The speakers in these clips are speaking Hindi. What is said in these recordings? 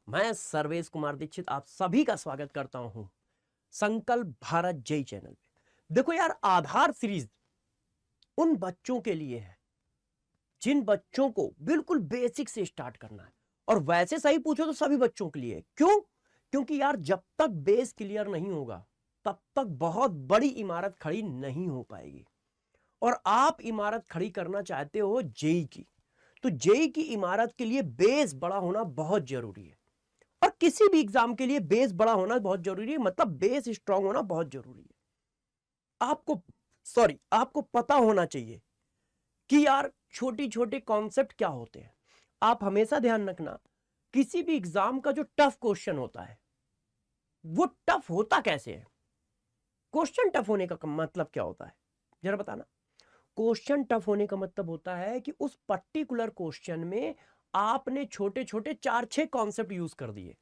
मैं सर्वेश कुमार दीक्षित आप सभी का स्वागत करता हूं संकल्प भारत जय चैनल पे। देखो यार, आधार सीरीज उन बच्चों के लिए है जिन बच्चों को बिल्कुल बेसिक से स्टार्ट करना है, और वैसे सही पूछो तो सभी बच्चों के लिए। क्यों? क्योंकि यार जब तक बेस क्लियर नहीं होगा तब तक बहुत बड़ी इमारत खड़ी नहीं हो पाएगी। और आप इमारत खड़ी करना चाहते हो जेई की, तो जेई की इमारत के लिए बेस बड़ा होना बहुत जरूरी है। और किसी भी एग्जाम के लिए बेस बड़ा होना बहुत जरूरी है, मतलब बेस स्ट्रांग होना बहुत जरूरी है। आपको पता होना चाहिए कि यार छोटी छोटे कॉन्सेप्ट क्या होते हैं। आप हमेशा ध्यान रखना, किसी भी एग्जाम का जो टफ क्वेश्चन होता है वो टफ होता कैसे है। क्वेश्चन टफ होने का मतलब क्या होता है, जरा बताना। क्वेश्चन टफ होने का मतलब होता है कि उस पर्टिकुलर क्वेश्चन में आपने छोटे छोटे 4-6 कॉन्सेप्ट यूज कर दिए।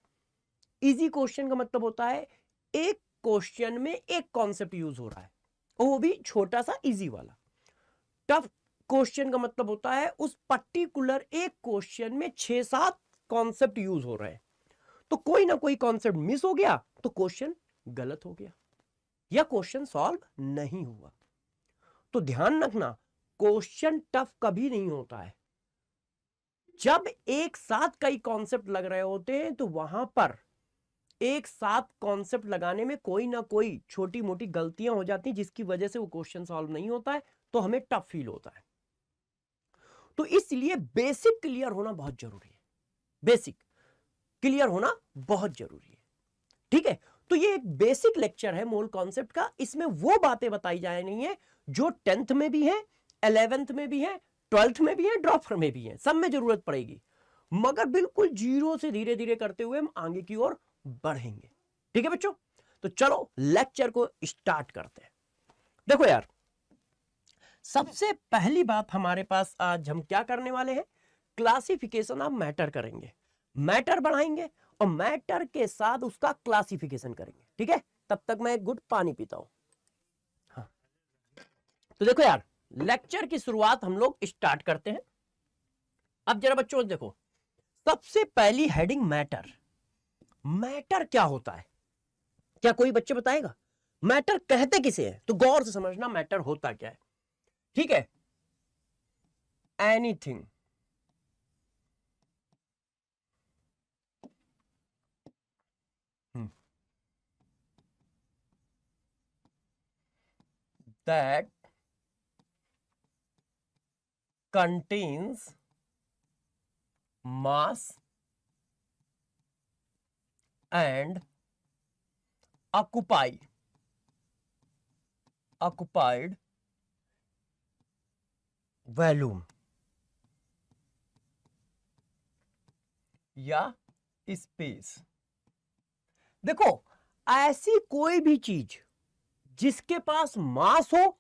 इजी क्वेश्चन का मतलब होता है एक क्वेश्चन में एक कॉन्सेप्ट यूज हो रहा है, और वो भी छोटा सा इजी वाला। टफ क्वेश्चन का मतलब होता है उस पर्टिकुलर एक क्वेश्चन में 6-7 कॉन्सेप्ट यूज हो रहे हैं, तो कोई ना कोई कॉन्सेप्ट मिस हो गया तो क्वेश्चन गलत हो गया या क्वेश्चन सॉल्व नहीं हुआ। तो ध्यान रखना, क्वेश्चन टफ कभी नहीं होता है। जब एक साथ कई कॉन्सेप्ट लग रहे होते हैं तो वहां पर एक साथ कॉन्सेप्ट लगाने में कोई ना कोई छोटी मोटी गलतियां हो जाती हैं, जिसकी वजह से वो क्वेश्चन सॉल्व नहीं होता है, तो हमें टफ फील होता है। तो इसलिए बेसिक क्लियर होना बहुत जरूरी है। बेसिक क्लियर होना बहुत जरूरी है, ठीक है। तो ये एक बेसिक लेक्चर है मोल कॉन्सेप्ट का। इसमें वो बातें बताई जा रही है जो 10th में भी है, 11th में भी है, 12th में भी है, ड्रॉपर में भी है, सब में जरूरत पड़ेगी। मगर बिल्कुल जीरो से धीरे धीरे करते हुए हम आगे की ओर बढ़ेंगे, ठीक है बच्चों। तो चलो लेक्चर को स्टार्ट करते हैं। देखो यार, सबसे पहली बात हमारे पास आज हम क्या करने वाले हैं, क्लासिफिकेशन ऑफ मैटर करेंगे। मैटर बढ़ाएंगे और मैटर के साथ उसका क्लासिफिकेशन करेंगे, ठीक है। तब तक मैं एक गुड पानी पीता हूं। हाँ, तो देखो यार, लेक्चर की शुरुआत हम लोग स्टार्ट करते हैं। अब जरा बच्चों देखो, सबसे पहली हेडिंग मैटर। मैटर क्या होता है, क्या कोई बच्चे बताएगा? मैटर कहते किसे है, तो गौर से समझना मैटर होता क्या है, ठीक है। Anything that contains mass and occupied volume या स्पेस। देखो, ऐसी कोई भी चीज जिसके पास मास हो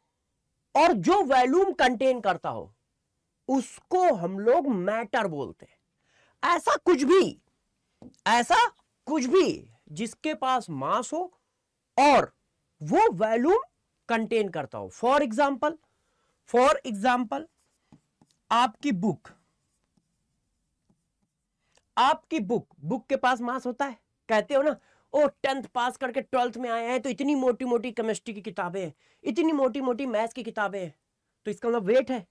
और जो वॉल्यूम कंटेन करता हो उसको हम लोग मैटर बोलते हैं। ऐसा कुछ भी जिसके पास मास हो और वो वॉल्यूम कंटेन करता हो। फॉर एग्जाम्पल आपकी बुक के पास मास होता है। कहते हो ना, ओ 10th पास करके 12th में आए हैं तो इतनी मोटी मोटी केमिस्ट्री की किताबें हैं, इतनी मोटी मोटी मैथ्स की किताबें हैं, तो इसका मतलब वेट है।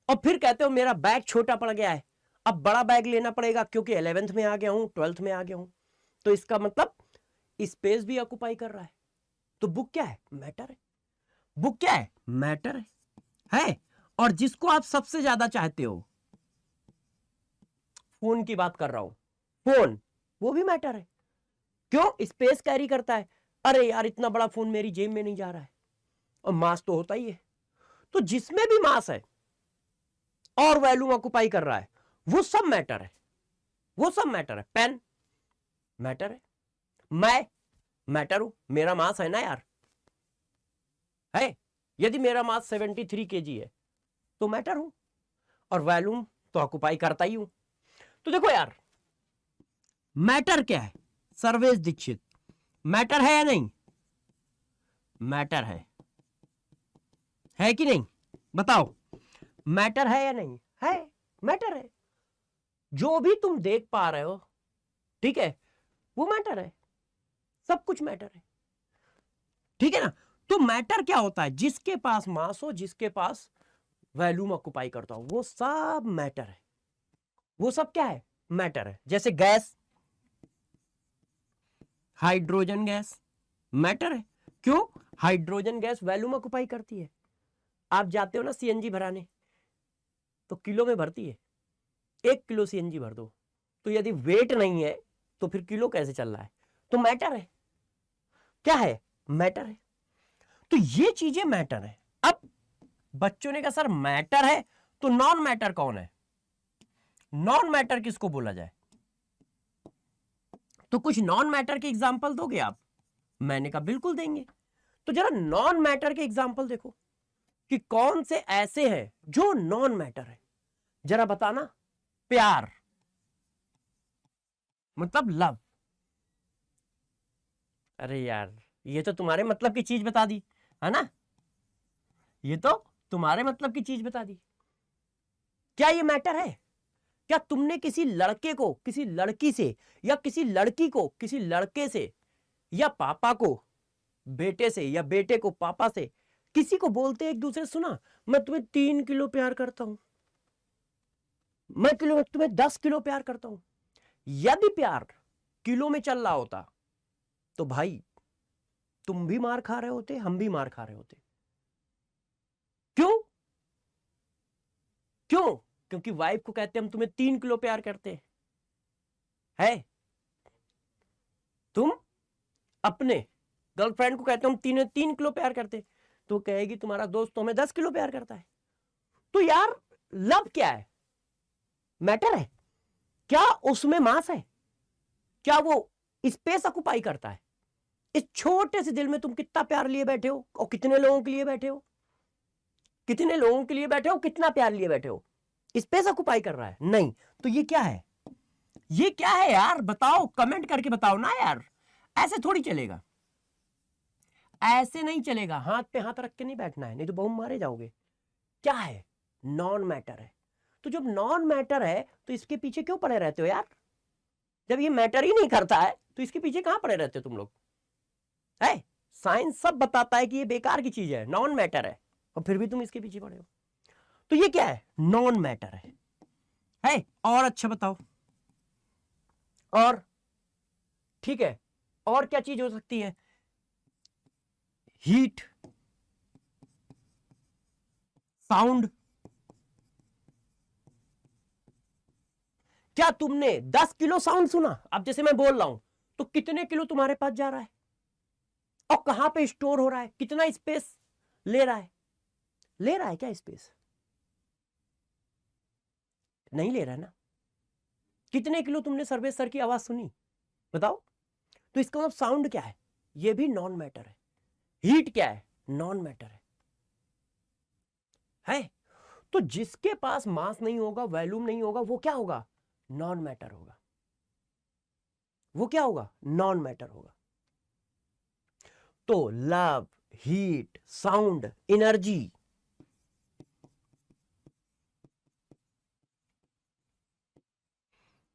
और फिर कहते हो मेरा बैग छोटा पड़ गया है, अब बड़ा बैग लेना पड़ेगा क्योंकि 11th में आ गया हूं, 12th में आ गया हूं, तो इसका मतलब स्पेस भी ऑक्युपाई कर रहा है। तो बुक क्या है? मैटर है। बुक क्या है? मैटर है। और जिसको आप सबसे ज्यादा चाहते हो, फोन की बात कर रहा हूं, फोन, वो भी मैटर है। क्यों? स्पेस कैरी करता है। अरे यार, इतना बड़ा फोन मेरी जेब में नहीं जा रहा है, और मास तो होता ही है। तो जिसमें भी मास है और वॉल्यूम ऑक्युपाई कर रहा है वो सब मैटर है, वो सब मैटर है। पेन मैटर है, मैं मैटर हूं, मेरा मास है ना यार, है। यदि मेरा मास 73 kg है तो मैटर हूं, और वॉल्यूम तो ऑक्युपाई करता ही हूं। तो देखो यार, मैटर क्या है? सर्वेश दीक्षित, मैटर है या नहीं? मैटर है कि नहीं? बताओ, मैटर है या नहीं? है, मैटर है। जो भी तुम देख पा रहे हो ठीक है, वो मैटर है, सब कुछ मैटर है, ठीक है ना। तो मैटर क्या होता है, जिसके पास मास हो, जिसके पास वॉल्यूम ऑक्युपाई करता हो, वो सब मैटर है, वो सब क्या है, मैटर है। जैसे गैस, हाइड्रोजन गैस मैटर है, क्यों, हाइड्रोजन गैस वॉल्यूम ऑक्युपाई करती है। आप जाते हो ना सीएनजी भराने, तो किलो में भरती है, 1 किलो सीएनजी भर दो, तो यदि वेट नहीं है तो फिर किलो कैसे चल रहा है, तो मैटर है, क्या है, मैटर है। तो ये चीजें मैटर है। अब बच्चों ने कहा सर मैटर है, तो नॉन मैटर कौन है, नॉन मैटर किसको बोला जाए, तो कुछ नॉन मैटर के एग्जांपल दोगे आप, मैंने कहा बिल्कुल देंगे। तो जरा नॉन मैटर के एग्जांपल देखो कि कौन से ऐसे हैं जो नॉन मैटर है, जरा बताना। प्यार मतलब लव, अरे यार ये तो तुम्हारे मतलब की चीज बता दी है ना, ये तो तुम्हारे मतलब की चीज बता दी। क्या ये मैटर है, क्या तुमने किसी लड़के को किसी लड़की से, या किसी लड़की को किसी लड़के से, या पापा को बेटे से, या बेटे को पापा से, किसी को बोलते एक दूसरे सुना, मैं तुम्हें 3 किलो प्यार करता हूं, मैं तुम्हें 10 किलो प्यार करता हूं। यदि प्यार किलो में चल रहा होता तो भाई तुम भी मार खा रहे होते, हम भी मार खा रहे होते। क्यों, क्यों, क्योंकि वाइफ को कहते हम तुम्हें 3 किलो प्यार करते हैं, तुम अपने गर्लफ्रेंड को कहते हो हम 3 किलो प्यार करते, तो कहेगी तुम्हारा दोस्त तो हमें 10 किलो प्यार करता है। तो यार लव क्या है, मैटर है, क्या उसमें मास है, क्या वो स्पेस ऑक्युपाई करता है, इस छोटे से दिल में तुम कितना प्यार लिए बैठे हो, और कितने लोगों के लिए बैठे हो, कितने लोगों के लिए बैठे हो, कितना प्यार लिए बैठे हो, स्पेस ऑक्युपाई कर रहा है, नहीं। तो ये क्या है, ये क्या है यार, बताओ, कमेंट करके बताओ ना यार, ऐसे थोड़ी चलेगा, ऐसे नहीं चलेगा, हाथ पे हाथ रख के नहीं बैठना है, नहीं तो बहु मारे जाओगे। क्या है, नॉन मैटर है। तो जब नॉन मैटर है तो इसके पीछे क्यों पड़े रहते हो यार, जब ये मैटर ही नहीं करता है तो इसके पीछे कहां पड़े रहते हो तुम लोग, है। साइंस सब बताता है कि ये बेकार की चीज है, नॉन मैटर है, और फिर भी तुम इसके पीछे पड़े हो। तो ये क्या है, नॉन मैटर है। और अच्छा बताओ, और ठीक है, और क्या चीज हो सकती है, हीट, साउंड। क्या तुमने 10 किलो साउंड सुना, अब जैसे मैं बोल रहा हूं तो कितने किलो तुम्हारे पास जा रहा है, और कहां पे स्टोर हो रहा है, कितना स्पेस ले रहा है, ले रहा है क्या स्पेस, नहीं ले रहा है ना। कितने किलो तुमने सर्वे सर की आवाज सुनी, बताओ। तो इसका मतलब साउंड क्या है, ये भी नॉन मैटर है। हीट क्या है, नॉन मैटर है। तो जिसके पास मास नहीं होगा, वॉल्यूम नहीं होगा, वो क्या होगा, नॉन मैटर होगा, वो क्या होगा, नॉन मैटर होगा। तो लव, हीट, साउंड, एनर्जी,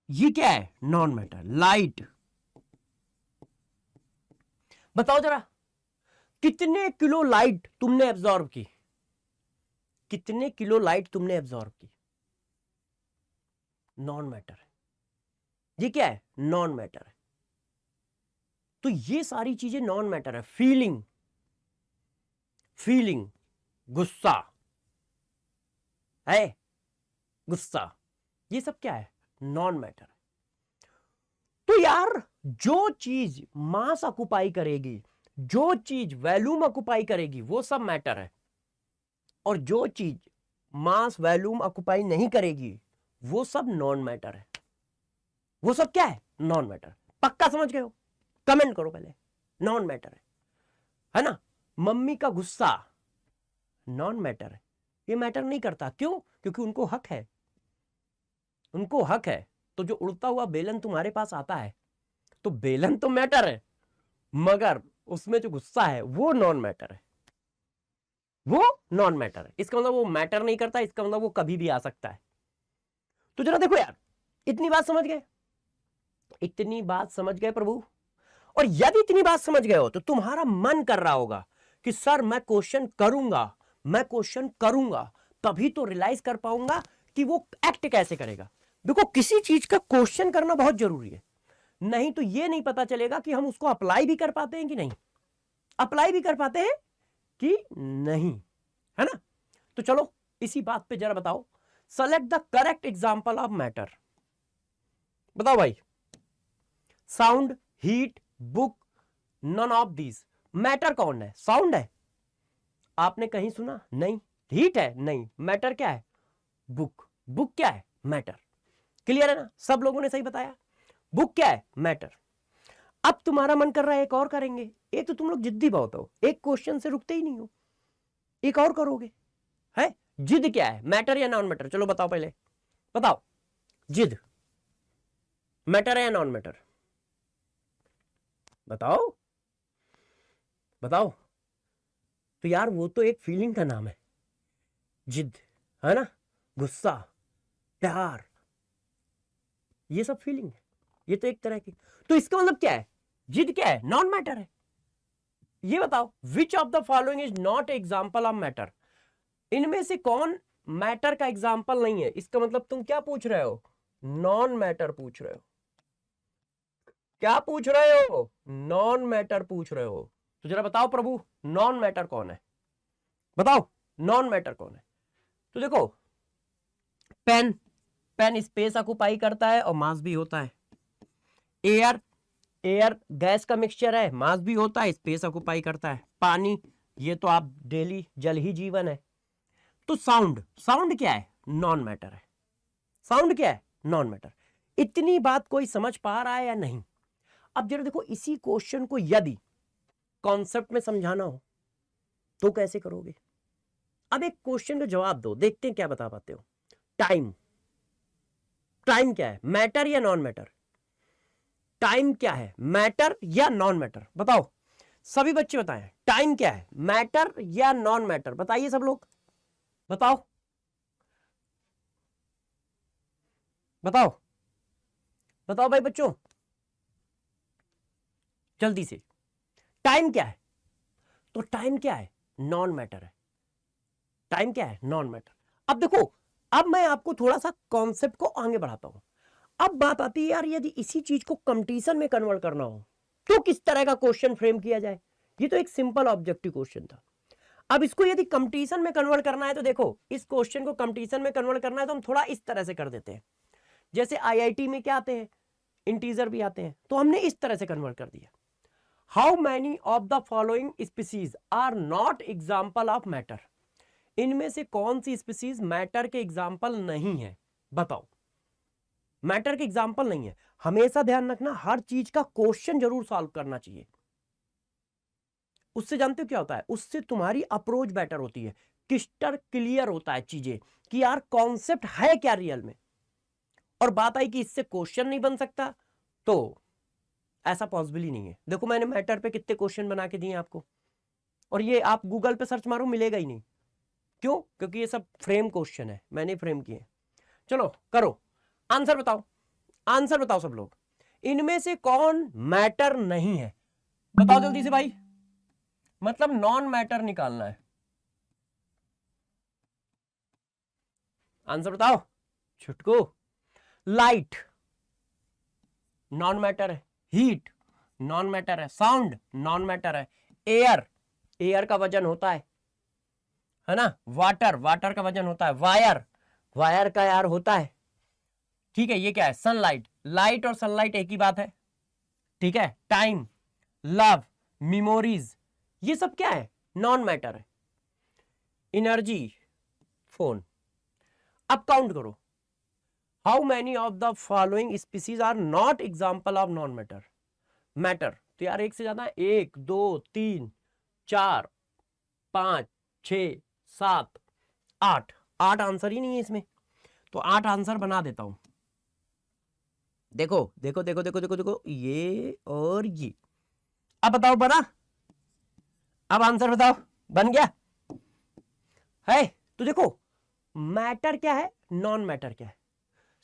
ये क्या है, नॉन मैटर। लाइट, बताओ जरा, कितने किलो लाइट तुमने एब्जॉर्ब की, कितने किलो लाइट तुमने एब्जॉर्ब की, नॉन मैटर है। ये क्या है, नॉन मैटर है। तो ये सारी चीजें नॉन मैटर है। फीलिंग, फीलिंग, गुस्सा है, गुस्सा, ये सब क्या है, नॉन मैटर है। तो यार जो चीज मास ऑक्युपाई करेगी, जो चीज वॉल्यूम ऑक्युपाई करेगी, वो सब मैटर है, और जो चीज मास वॉल्यूम ऑक्युपाई नहीं करेगी वो सब नॉन मैटर है। वो सब क्या है, नॉन मैटर। पक्का समझ गए हो, कमेंट करो पहले, नॉन मैटर है ना। मम्मी का गुस्सा नॉन मैटर है, ये मैटर नहीं करता, क्यों, क्योंकि उनको हक है, उनको हक है। तो जो उड़ता हुआ बेलन तुम्हारे पास आता है, तो बेलन तो मैटर है, मगर उसमें जो गुस्सा है वो नॉन मैटर है, वो नॉन मैटर है। इसका मतलब वो मैटर नहीं करता, इसका मतलब वो कभी भी आ सकता है। तो जरा देखो यार, इतनी बात समझ गए, इतनी बात समझ गए प्रभु? और यदि इतनी बात समझ गए हो तो तुम्हारा मन कर रहा होगा कि सर मैं क्वेश्चन करूंगा, मैं क्वेश्चन करूंगा, तभी तो रियलाइज कर पाऊंगा कि वो एक्ट कैसे करेगा। देखो किसी चीज का क्वेश्चन करना बहुत जरूरी है, नहीं तो ये नहीं पता चलेगा कि हम उसको अप्लाई भी कर पाते हैं कि नहीं, अप्लाई भी कर पाते हैं कि नहीं, है ना। तो चलो इसी बात पे जरा बताओ, select the correct example of matter. बताओ भाई, sound, heat, book, none of these. Matter कौन है? साउंड है? आपने कहीं सुना? नहीं। हीट है? नहीं। मैटर क्या है? बुक। बुक क्या है? मैटर। क्लियर है ना? सब लोगों ने सही बताया। बुक क्या है? मैटर। अब तुम्हारा मन कर रहा है एक और करेंगे। एक तो तुम लोग जिद्दी बहुत हो, एक क्वेश्चन से रुकते ही नहीं हो, एक और करोगे, है? जिद क्या है? मैटर या नॉन मैटर? चलो बताओ, पहले बताओ, जिद मैटर है या नॉन मैटर? बताओ बताओ। तो यार वो तो एक फीलिंग का नाम है, जिद, है ना। गुस्सा, प्यार, ये सब फीलिंग है, ये तो एक तरह की। तो इसका मतलब क्या है? जिद क्या है? नॉन मैटर है। ये बताओ, विच of the following is not example of matter? इनमें से कौन मैटर का एग्जाम्पल नहीं है? इसका मतलब तुम क्या पूछ रहे हो? नॉन मैटर पूछ रहे हो। क्या पूछ रहे हो? नॉन मैटर पूछ रहे हो। तो जरा बताओ प्रभु, नॉन मैटर कौन है? बताओ, नॉन मैटर कौन है? तो देखो, पेन, पेन स्पेस ऑक्युपाई करता है और मास भी होता है। एयर, एयर गैस का मिक्सचर है, मास भी होता है, स्पेस ऑक्युपाई करता है। पानी, ये तो आप डेली, जल ही जीवन है। तो साउंड, साउंड क्या है? नॉन मैटर है। साउंड क्या है? Non matter. इतनी बात कोई समझ पा रहा है या नहीं? अब जरा देखो, इसी क्वेश्चन को यदि कॉन्सेप्ट में समझाना हो तो कैसे करोगे? अब एक क्वेश्चन का जवाब दो, देखते हैं क्या बता पाते हो। टाइम, टाइम क्या है? मैटर या नॉन मैटर? टाइम क्या है? मैटर या नॉन मैटर? बताओ, सभी बच्चे बताएं, टाइम क्या है? मैटर या नॉन मैटर? बताइए सब लोग, बताओ बताओ बताओ भाई बच्चों, जल्दी से। टाइम क्या है? तो टाइम क्या है? नॉन मैटर है। टाइम क्या है? Non matter. अब देखो, अब मैं आपको थोड़ा सा कॉन्सेप्ट को आगे बढ़ाता हूं। अब बात आती है यार, यदि इसी चीज को कंपटीशन में कन्वर्ट करना हो तो किस तरह का क्वेश्चन फ्रेम किया जाए? ये तो एक सिंपल ऑब्जेक्टिव क्वेश्चन था। अब इसको यदि कंपटीशन में कन्वर्ट करना है तो देखो, इस क्वेश्चन को कंपटीशन में कन्वर्ट करना है तो हम थोड़ा इस तरह से कर देते हैं। जैसे आईआईटी में क्या आते हैं? इंटीजर भी आते हैं, तो हमने इस तरह से कन्वर्ट कर दिया। How many of the following species are not example of matter? इनमें से कौन सी स्पीसीज मैटर के एग्जाम्पल नहीं है? बताओ, मैटर के एग्जाम्पल नहीं है। हमेशा ध्यान रखना, हर चीज का क्वेश्चन जरूर सॉल्व करना चाहिए। उससे जानते हो क्या होता है? उससे तुम्हारी अप्रोच बेटर होती है, क्रिस्टल क्लियर होता है चीजें कि यार कॉन्सेप्ट है क्या रियल में। और बात आई कि इससे क्वेश्चन नहीं बन सकता, तो ऐसा पॉसिबल ही नहीं है। देखो मैंने मैटर पे कितने क्वेश्चन बना के दिए आपको, और ये आप गूगल पे सर्च मारो मिलेगा ही नहीं। क्यों? क्योंकि ये सब फ्रेम क्वेश्चन है, मैंने फ्रेम किए। चलो करो, आंसर बताओ, आंसर बताओ सब लोग, इनमें से कौन मैटर नहीं है? बताओ जल्दी से भाई, मतलब नॉन मैटर निकालना है। आंसर बताओ छुटकू। लाइट नॉन मैटर है, हीट नॉन मैटर है, साउंड नॉन मैटर है, एयर, एयर का वजन होता है ना, वाटर, वाटर का वजन होता है, वायर, वायर का यार होता है, ठीक है। ये क्या है? सनलाइट, लाइट और सनलाइट एक ही बात है, ठीक है। टाइम, लव, मेमोरीज, ये सब क्या है? नॉन मैटर है। Energy, phone. अब काउंट करो, how many of the following species are not example of non matter? Matter तो यार एक से ज्यादा है, 1 2 3 4 5 6 7 8, 8 आंसर ही नहीं है इसमें, तो 8 आंसर बना देता हूं। देखो देखो देखो देखो देखो देखो, ये और ये। अब बताओ बना? अब आंसर बताओ, बन गया है? तो देखो, मैटर क्या है, नॉन मैटर क्या है?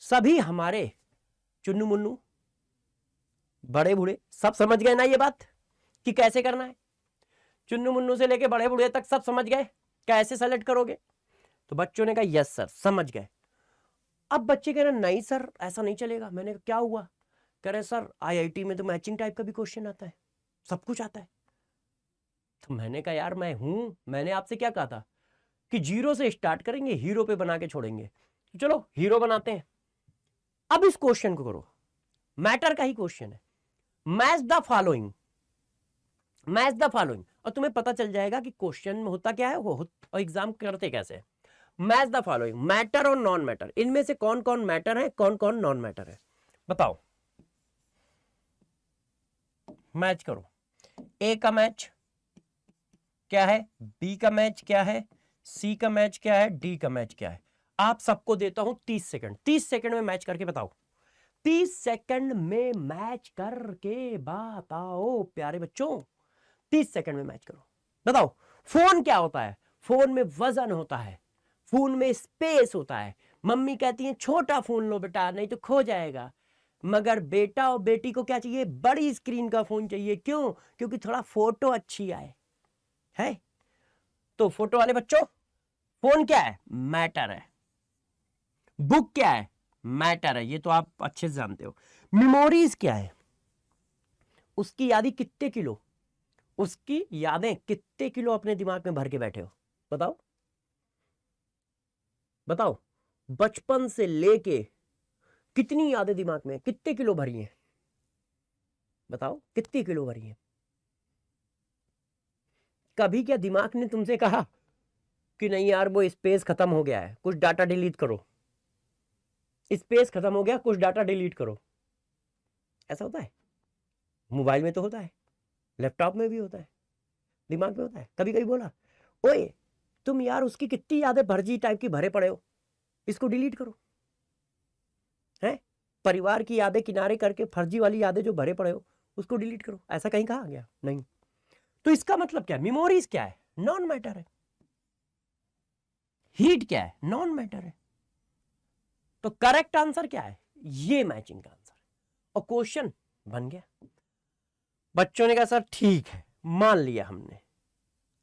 सभी हमारे चुन्नू मुन्नू, बड़े बूढ़े सब समझ गए ना ये बात कि कैसे करना है? चुन्नू मुन्नू से लेके बड़े बूढ़े तक सब समझ गए कैसे सेलेक्ट करोगे? तो बच्चों ने कहा यस सर समझ गए। अब बच्चे कह रहे नहीं सर ऐसा नहीं चलेगा। मैंने कहा क्या हुआ? कह रहे सर आईआईटी में तो मैचिंग टाइप का भी क्वेश्चन आता है, सब कुछ आता है। तो मैंने कहा यार मैंने आपसे क्या कहा था कि जीरो से स्टार्ट करेंगे, हीरो पे बना के छोड़ेंगे। तो चलो हीरो बनाते हैं। अब इस क्वेश्चन को करो, मैटर का ही क्वेश्चन है। Match the following, match the following, और तुम्हें पता चल जाएगा कि क्वेश्चन में होता क्या है वो और एग्जाम करते कैसे है। मैच द फॉलोइंग, मैटर और नॉन मैटर, इनमें से कौन कौन मैटर है कौन कौन नॉन मैटर है, बताओ। मैच करो। ए का मैच क्या है, बी का मैच क्या है, सी का मैच क्या है, डी का मैच क्या है। आप सबको देता हूं 30 सेकंड, 30 सेकंड में मैच करके बताओ। 30 सेकंड में मैच करके बताओ प्यारे बच्चों, 30 सेकंड में मैच करो। बताओ फोन क्या होता है? फोन में वजन होता है, फोन में स्पेस होता है। मम्मी कहती है छोटा फोन लो बेटा नहीं तो खो जाएगा, मगर बेटा और बेटी को क्या चाहिए? बड़ी स्क्रीन का फोन चाहिए। क्यों? क्योंकि थोड़ा फोटो अच्छी आए है। तो फोटो वाले बच्चों फोन क्या है? मैटर है। बुक क्या है? मैटर है, ये तो आप अच्छे से जानते हो। मेमोरीज क्या है? उसकी यादें कितने किलो, उसकी यादें कितने किलो अपने दिमाग में भर के बैठे हो? बताओ बताओ, बचपन से लेके कितनी यादें दिमाग में, कितने किलो भरी हैं? बताओ कितनी किलो भरी हैं? कभी क्या दिमाग ने तुमसे कहा कि नहीं यार वो स्पेस खत्म हो गया है कुछ डाटा डिलीट करो, स्पेस खत्म हो गया कुछ डाटा डिलीट करो? ऐसा होता है? मोबाइल में तो होता है, लैपटॉप में भी होता है, दिमाग में होता है। कभी कभी बोला ओए तुम यार उसकी कितनी यादें भर्जी टाइप की भरे पड़े हो, इसको डिलीट करो। है परिवार की यादें किनारे करके फर्जी वाली यादें जो भरे पड़े हो उसको डिलीट करो, ऐसा कहीं कहा गया? नहीं। तो इसका मतलब क्या है? मेमोरीज क्या है? नॉन मैटर है। हीट क्या है? नॉन मैटर है। तो करेक्ट आंसर क्या है? ये मैचिंग का आंसर है और क्वेश्चन बन गया। बच्चों ने कहा सर ठीक है मान लिया हमने।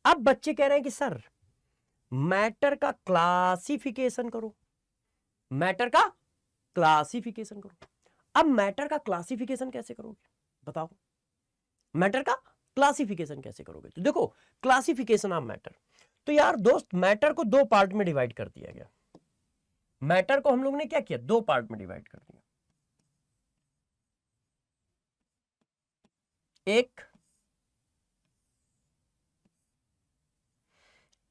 अब बच्चे कह रहे हैं कि सर मैटर का क्लासिफिकेशन करो, मैटर का क्लासिफिकेशन करो। अब मैटर का क्लासिफिकेशन कैसे करोगे? बताओ मैटर का क्लासिफिकेशन कैसे करोगे? तो देखो क्लासिफिकेशन ऑफ मैटर, तो यार दोस्त मैटर को दो पार्ट में डिवाइड कर दिया गया। मैटर को हम लोग ने क्या किया? दो पार्ट में डिवाइड कर दिया।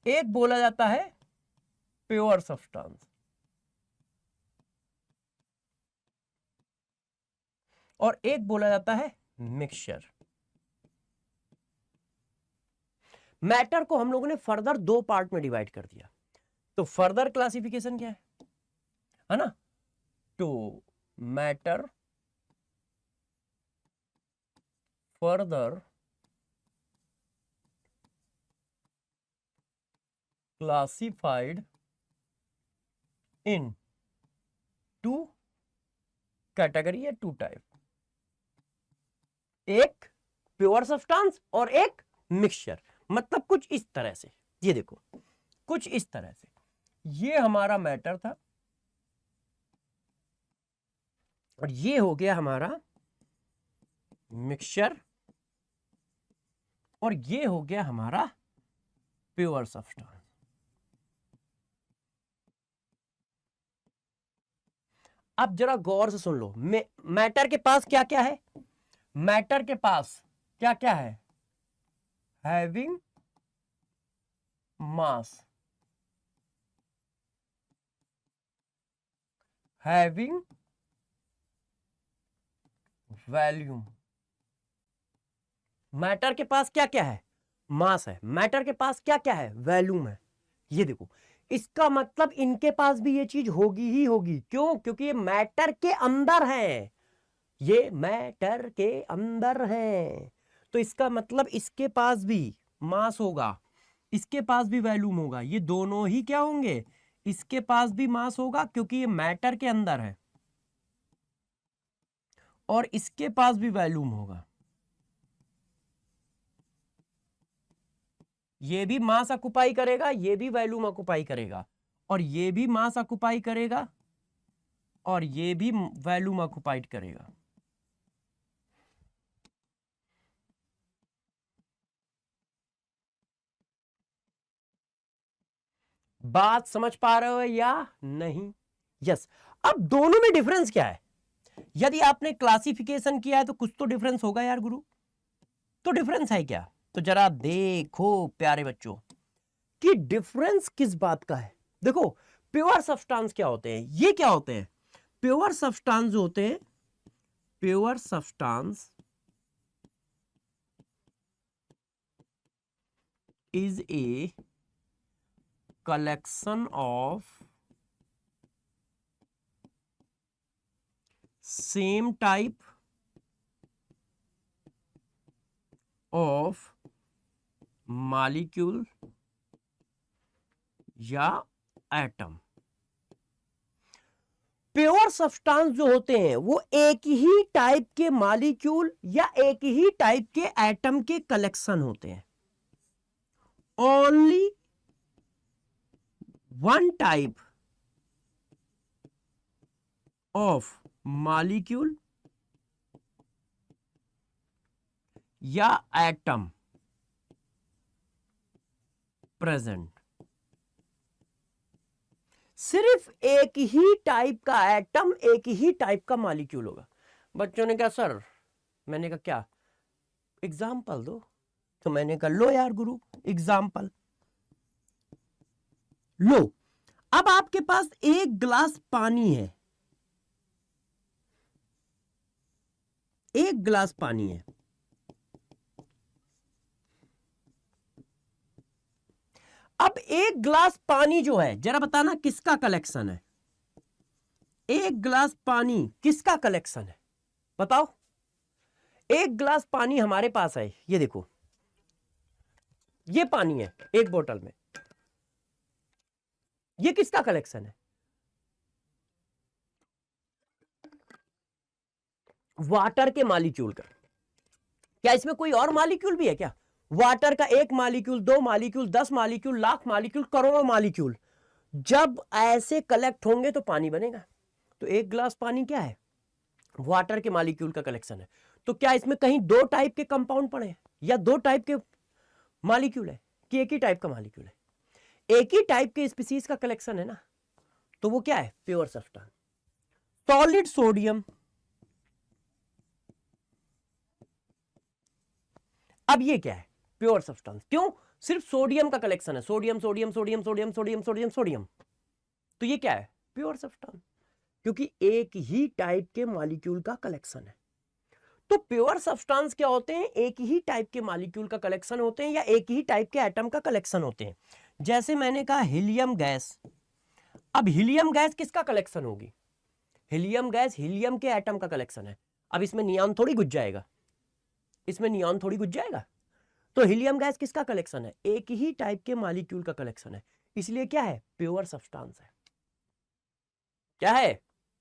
एक बोला जाता है प्योर सब्सटेंस और एक बोला जाता है मिक्सचर। मैटर को हम लोगों ने फर्दर दो पार्ट में डिवाइड कर दिया। तो फर्दर क्लासिफिकेशन क्या है ना? तो matter further classified in two category या टू टाइप, एक प्योर सब्सटेंस और एक मिक्सचर। मतलब कुछ इस तरह से, ये देखो कुछ इस तरह से, ये हमारा मैटर था और ये हो गया हमारा मिक्सचर और ये हो गया हमारा प्योर सब्सटेंस। अब जरा गौर से सुन लो, मैटर के पास क्या क्या है? मैटर के पास क्या क्या है? Having mass, having volume. Matter के पास क्या क्या है? मास है। मैटर के पास क्या क्या है? वॉल्यूम है। ये देखो इसका मतलब इनके पास भी ये चीज होगी ही होगी। क्यों? क्योंकि ये मैटर के अंदर है, ये मैटर के अंदर है। तो इसका मतलब इसके पास भी मास होगा, इसके पास भी वॉल्यूम होगा। ये दोनों ही क्या होंगे? इसके पास भी मास होगा क्योंकि ये मैटर के अंदर है और इसके पास भी वॉल्यूम होगा, ये भी मास ऑक्युपाई करेगा, ये भी वॉल्यूम ऑक्युपाई करेगा, और ये भी मास ऑक्युपाई करेगा, और ये भी वॉल्यूम ऑक्युपाइड करेगा। बात समझ पा रहे हो या नहीं? यस। अब दोनों में डिफरेंस क्या है? यदि आपने क्लासिफिकेशन किया है तो कुछ तो डिफरेंस होगा यार गुरु, तो डिफरेंस है क्या? तो जरा देखो प्यारे बच्चों कि डिफरेंस किस बात का है। देखो प्योर सब्सटेंस क्या होते हैं, ये क्या होते हैं? प्योर सब्सटेंस जो होते हैं, pure substance is a collection of same type of molecule या एटम। प्योर सब्सटेंस जो होते हैं वो एक ही टाइप के मॉलिक्यूल या एक ही टाइप के एटम के कलेक्शन होते हैं। Only one type of molecule या एटम प्रेजेंट। सिर्फ एक ही टाइप का एटम, एक ही टाइप का मॉलिक्यूल होगा। बच्चों ने कहा सर, मैंने कहा क्या एग्जाम्पल दो, तो मैंने कहा लो यार गुरु एग्जाम्पल लो। अब आपके पास एक गिलास पानी है, एक गिलास पानी है, अब एक गिलास पानी जो है जरा बताना किसका कलेक्शन है? एक गिलास पानी किसका कलेक्शन है बताओ? एक गिलास पानी हमारे पास है, ये देखो ये पानी है एक बोतल में, ये किसका कलेक्शन है? वाटर के मॉलिक्यूल का। क्या इसमें कोई और मॉलिक्यूल भी है क्या? वाटर का एक मॉलिक्यूल, दो मॉलिक्यूल, 10 मॉलिक्यूल, लाख मॉलिक्यूल, करोड़ों मॉलिक्यूल जब ऐसे कलेक्ट होंगे तो पानी बनेगा। तो एक गिलास पानी क्या है? वाटर के मॉलिक्यूल का कलेक्शन है। तो क्या इसमें कहीं दो टाइप के कंपाउंड पड़े हैं या दो टाइप के मॉलिक्यूल है कि एक ही टाइप का मॉलिक्यूल है? एक ही टाइप के स्पीसीज का कलेक्शन है ना, तो वो क्या है? Pure substance. सॉलिड सोडियम, अब ये क्या है? Pure substance. क्यों? सिर्फ सोडियम का कलेक्शन है, sodium sodium sodium sodium sodium sodium sodium, तो ये क्या है? प्योर सब्सटेंस, क्योंकि एक ही टाइप के मॉलिक्यूल का कलेक्शन है। तो प्योर सब्सटेंस क्या होते हैं? एक ही टाइप के मॉलिक्यूल का कलेक्शन होते हैं या एक ही टाइप के एटम का कलेक्शन होते हैं। जैसे मैंने कहा हीलियम गैस, अब हीलियम गैस किसका कलेक्शन होगी? हीलियम गैस हीलियम के एटम का कलेक्शन है। अब इसमें नियॉन थोड़ी घुस जाएगा, इसमें नियॉन थोड़ी घुस जाएगा। तो हीलियम गैस किसका कलेक्शन है? एक ही टाइप के मॉलिक्यूल का कलेक्शन है, इसलिए क्या है? प्योर सब्सटेंस है। क्या है?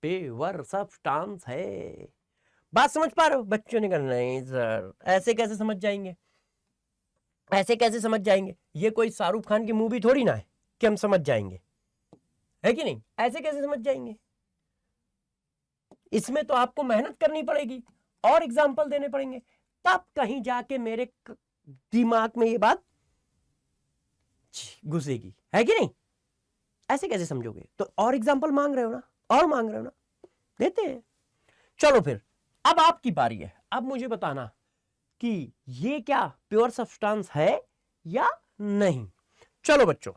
प्योर सब्सटेंस है। बात समझ पा रहे हो? बच्चों ने कहा नहीं सर ऐसे कैसे समझ जाएंगे, ऐसे कैसे समझ जाएंगे? ये कोई शाहरुख खान की मूवी थोड़ी ना है कि हम समझ जाएंगे, है कि नहीं? ऐसे कैसे समझ जाएंगे? इसमें तो आपको मेहनत करनी पड़ेगी और एग्जाम्पल देने पड़ेंगे, तब कहीं जाके मेरे दिमाग में ये बात घुसेगी, है कि नहीं? ऐसे कैसे समझोगे? तो और एग्जाम्पल मांग रहे हो ना, और मांग रहे हो ना, देते हैं। चलो फिर अब आपकी बारी है, अब मुझे बताना कि ये क्या प्योर सब्सटेंस है या नहीं। चलो बच्चों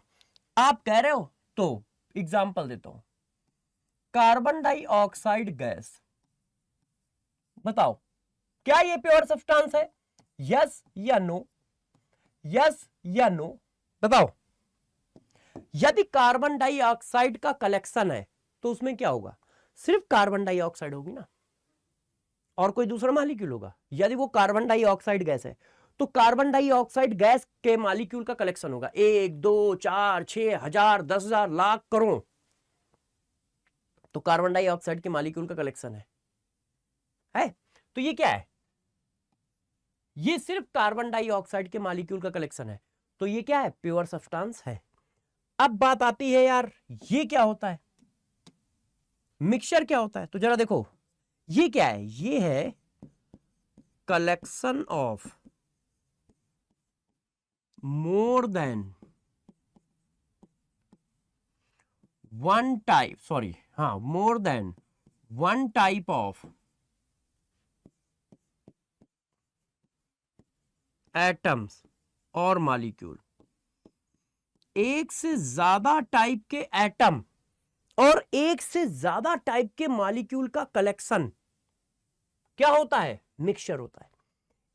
आप कह रहे हो तो एग्जाम्पल देता हूं। कार्बन डाइऑक्साइड गैस, बताओ क्या ये प्योर सब्सटेंस है? यस या नो, यस या नो बताओ। यदि कार्बन डाइऑक्साइड का कलेक्शन है तो उसमें क्या होगा? सिर्फ कार्बन डाइऑक्साइड होगी ना, और कोई दूसरा मॉलिक्यूल होगा? यदि वो कार्बन डाइऑक्साइड गैस है तो कार्बन डाइऑक्साइड गैस के मॉलिक्यूल का कलेक्शन होगा, 1 2 4 6 हजार 10,000 लाख करोड़, तो कार्बन डाइऑक्साइड के मॉलिक्यूल का कलेक्शन है। है। तो ये क्या है, ये सिर्फ कार्बन डाइऑक्साइड के मॉलिक्यूल का कलेक्शन है, तो ये क्या है, प्योर सब्सटेंस है। अब बात आती है यार, ये क्या होता है, मिक्सचर क्या होता है। तो जरा देखो, ये क्या है, ये है collection of more than one type, sorry हाँ, more than one type of atoms और मॉलिक्यूल, एक से ज्यादा टाइप के एटम और एक से ज्यादा टाइप के मॉलिक्यूल का कलेक्शन क्या होता है, मिक्सचर होता है।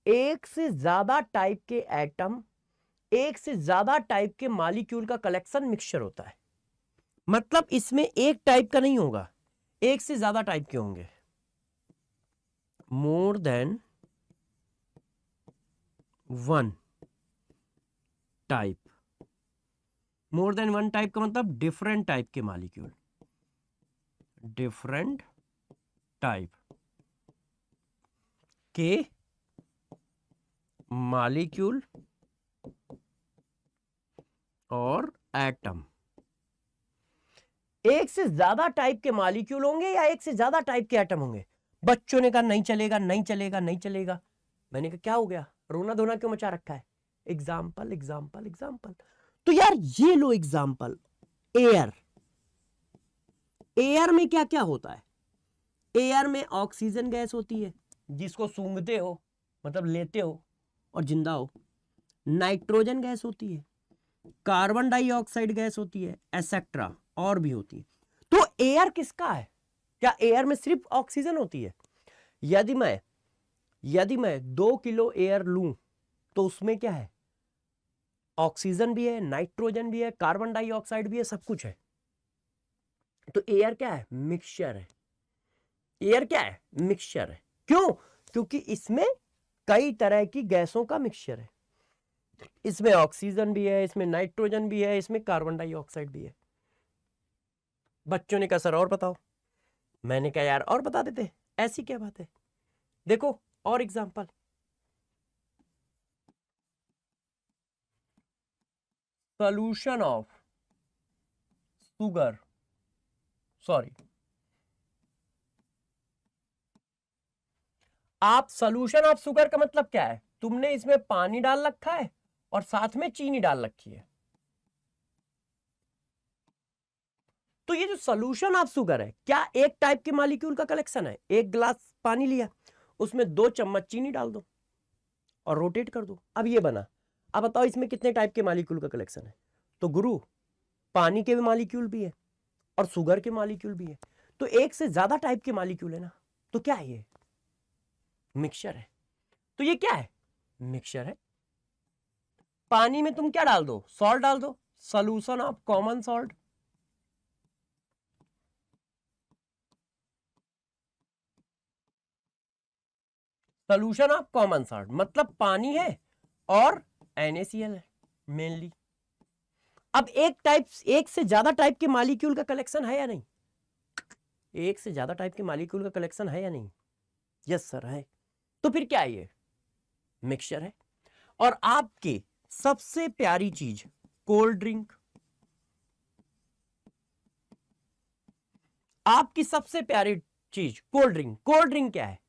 एक से ज्यादा टाइप के एटम, एक से ज्यादा टाइप के मॉलिक्यूल का कलेक्शन मिक्सचर होता है। मतलब इसमें एक टाइप का नहीं होगा, एक से ज्यादा टाइप के होंगे। मोर देन वन टाइप, मोर देन वन टाइप का मतलब डिफरेंट टाइप के मॉलिक्यूल, डिफरेंट टाइप के मॉलिक्यूल और एटम। एक से ज्यादा टाइप के मॉलिक्यूल होंगे या एक से ज्यादा टाइप के एटम होंगे। बच्चों ने कहा नहीं चलेगा, नहीं चलेगा, नहीं चलेगा। मैंने कहा क्या हो गया, रोना धोना क्यों मचा रखा है, एग्जाम्पल एग्जाम्पल एग्जाम्पल। तो यार ये लो एग्जाम्पल, एयर। एयर में क्या क्या होता है, एयर में ऑक्सीजन गैस होती है जिसको सूंघते हो, मतलब लेते हो और जिंदा हो। नाइट्रोजन गैस होती है, कार्बन डाइऑक्साइड गैस होती है, एसेट्रा और भी होती है। तो एयर किसका है, क्या एयर में सिर्फ ऑक्सीजन होती है। यदि मैं 2 किलो एयर लूं तो उसमें क्या है, ऑक्सीजन भी है, नाइट्रोजन भी है, कार्बन डाइऑक्साइड भी है, सब कुछ है। तो एयर क्या है, मिक्सचर है। एयर क्या है, मिक्सचर है। क्यों, क्योंकि इसमें कई तरह की गैसों का मिक्सचर है। इसमें ऑक्सीजन भी है, इसमें नाइट्रोजन भी है, इसमें कार्बन डाइऑक्साइड भी है। बच्चों ने कहा सर और बताओ। मैंने कहा यार और बता देते, ऐसी क्या बात है। देखो और example, solution of sugar, sorry आप सॉल्यूशन ऑफ शुगर का मतलब क्या है, तुमने इसमें पानी डाल रखा है और साथ में चीनी डाल रखी है। तो ये जो सॉल्यूशन ऑफ शुगर है, क्या एक टाइप के मॉलिक्यूल का कलेक्शन है। एक गिलास पानी लिया, उसमें 2 चम्मच चीनी डाल दो और रोटेट कर दो, अब ये बना। अब बताओ इसमें कितने टाइप के मॉलिक्यूल का कलेक्शन है। तो गुरु, पानी के भी मॉलिक्यूल भी है और शुगर के मॉलिक्यूल भी है, तो एक से ज्यादा टाइप के मॉलिक्यूल है ना। तो क्या है ये, मिक्सचर है। तो ये क्या है, मिक्सचर है। पानी में तुम क्या डाल दो, सॉल्ट डाल दो, solution of common salt. Solution of common salt मतलब पानी है और NaCl है मेनली। अब एक से ज्यादा टाइप के मॉलिक्यूल का कलेक्शन है या नहीं, एक से ज्यादा टाइप के मॉलिक्यूल का कलेक्शन है या नहीं, यस सर है। तो फिर क्या है, ये मिक्सचर है। और आपकी सबसे प्यारी चीज कोल्ड ड्रिंक, आपकी सबसे प्यारी चीज कोल्ड ड्रिंक। कोल्ड ड्रिंक क्या है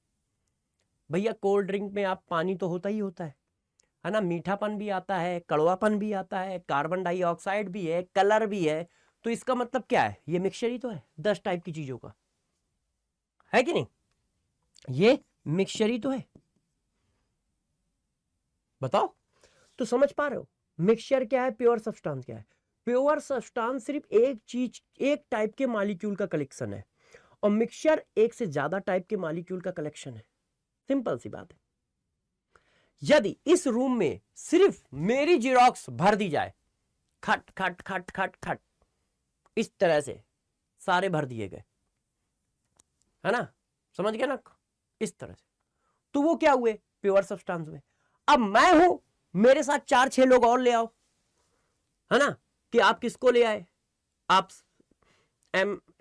भैया, कोल्ड ड्रिंक में आप पानी तो होता ही होता है ना, मीठापन भी आता है, कड़वापन भी आता है, कार्बन डाइऑक्साइड भी है, कलर भी है। तो इसका मतलब क्या है, ये मिक्सचर ही तो है 10 टाइप की चीजों का, है कि नहीं, ये मिक्सचर ही तो है। बताओ, तो समझ पा रहे हो मिक्सचर क्या है, प्योर सब्सटेंस क्या है। प्योर सब्सटेंस सिर्फ एक चीज, एक टाइप के मॉलिक्यूल का कलेक्शन है, और मिक्सचर एक से ज्यादा टाइप के मॉलिक्यूल का कलेक्शन है। सिंपल सी बात है। यदि इस रूम में सिर्फ मेरी जीरोक्स भर दी जाए, खट खट खट खट खट, इस तरह से सारे भर दिए गए, है ना, समझ गए ना, इस तरह से, तो वो क्या हुए, प्योर सब्सटेंस हुए। अब मैं हूं, मेरे साथ 4-6 लोग और ले आओ, है ना, कि आप किसको ले आए, आप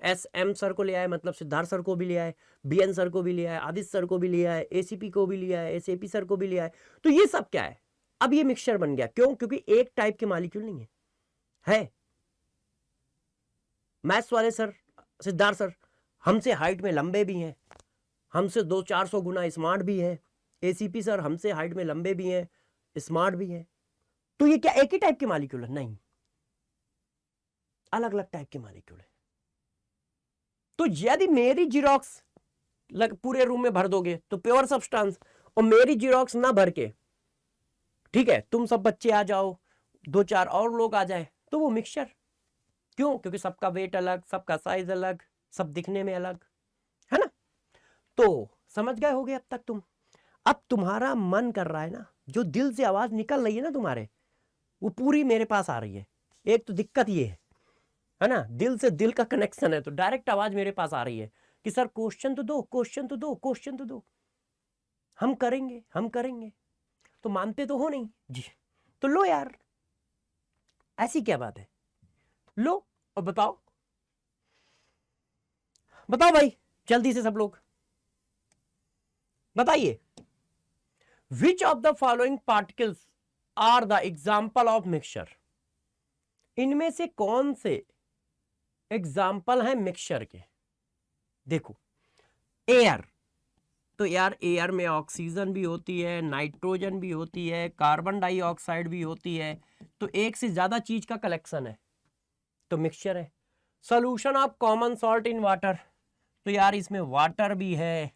SM सर को ले आए, मतलब सिद्धार्थ सर को भी ले आए, BN सर को भी ले आए, आदित्य सर को भी ले आए, ACP को भी ले आए, SAP सर को भी ले आए। तो ये सब क्या है, अब ये मिक्सचर बन गया। क्यों? क्योंकि एक टाइप के मॉलिक्यूल नहीं है। मैथ्स वाले सर, सिद्धार्थ सर हमसे हाइट में लंबे भी हैं, हमसे 200-400 गुना स्मार्ट भी है। ACP सर हमसे हाइट में लंबे भी हैं, स्मार्ट भी हैं। तो ये क्या एक ही टाइप के मॉलिक्यूल है? नहीं, अलग अलग टाइप के मॉलिक्यूल है। तो यदि मेरी जीरोक्स पूरे रूम में भर दोगे तो प्योर सब्सटेंस, और मेरी जीरोक्स ना भर के, ठीक है, तुम सब बच्चे आ जाओ, 2-4 और लोग आ जाए, तो वो मिक्सचर। क्यों? क्योंकि सबका वेट अलग, सबका साइज अलग, सब दिखने में अलग, है ना। तो समझ गए होगे अब तक तुम। अब तुम्हारा मन कर रहा है ना, जो दिल से आवाज निकल रही है ना तुम्हारे, वो पूरी मेरे पास आ रही है। एक तो दिक्कत ये है ना, दिल से दिल का कनेक्शन है, तो डायरेक्ट आवाज मेरे पास आ रही है कि सर क्वेश्चन तो दो, क्वेश्चन तो दो, क्वेश्चन तो दो, हम करेंगे, हम करेंगे। तो मानते तो हो नहीं जी, तो लो यार, ऐसी क्या बात है, लो और बताओ, बताओ भाई जल्दी से सब लोग बताइए। Which of the following particles are the example of mixture? इनमें से कौन से एग्जाम्पल हैं मिक्सचर के? देखो, एयर, तो यार एयर में ऑक्सीजन भी होती है, नाइट्रोजन भी होती है, कार्बन डाइऑक्साइड भी होती है, तो एक से ज्यादा चीज का कलेक्शन है, तो मिक्सचर है। Solution of common salt in water, तो यार इसमें वाटर भी है,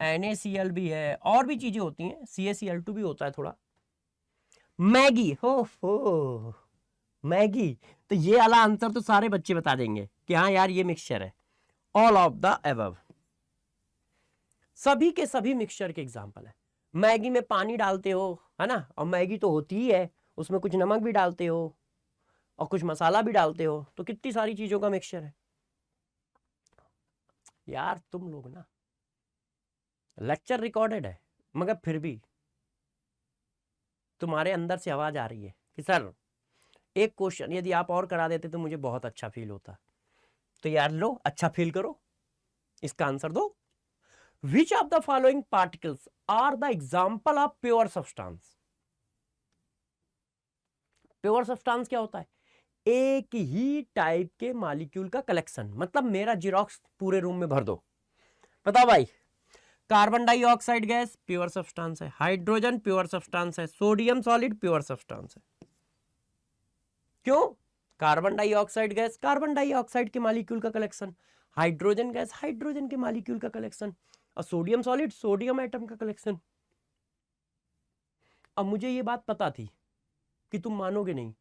NaCl भी है, और भी चीजें होती हैं, CaCl2 भी होता है थोड़ा। मैगी, हो मैगी, तो ये वाला आंसर तो सारे बच्चे बता देंगे कि हाँ यार ये मिक्सचर है। ऑल ऑफ द अबव, सभी के सभी मिक्सचर के एग्जाम्पल है। मैगी में पानी डालते हो, है ना, और मैगी तो होती ही है, उसमें कुछ नमक भी डालते हो और कुछ मसाला भी डालते हो, तो कितनी सारी चीजों का मिक्सचर है। यार तुम लोग ना, लेक्चर रिकॉर्डेड है, मगर फिर भी तुम्हारे अंदर से आवाज आ रही है कि सर एक क्वेश्चन यदि आप और करा देते तो मुझे बहुत अच्छा फील होता। तो यार लो, अच्छा फील करो, इसका आंसर दो। Which of the following particles are the example of pure substance? Pure substance क्या होता है? एक ही टाइप के मॉलिक्यूल का कलेक्शन, मतलब मेरा जीरोक्स पूरे रूम में भर दो। बताओ भाई, carbon dioxide gas pure substance है, हाइड्रोजन प्योर सब्सटेंस है, सोडियम सॉलिड प्योर सब्सटेंस है। क्यों? Carbon dioxide gas carbon dioxide के मॉलिक्यूल का कलेक्शन, हाइड्रोजन गैस हाइड्रोजन के मॉलिक्यूल का कलेक्शन, और सोडियम सॉलिड सोडियम एटम का कलेक्शन। अब मुझे ये बात पता थी कि तुम मानोगे नहीं,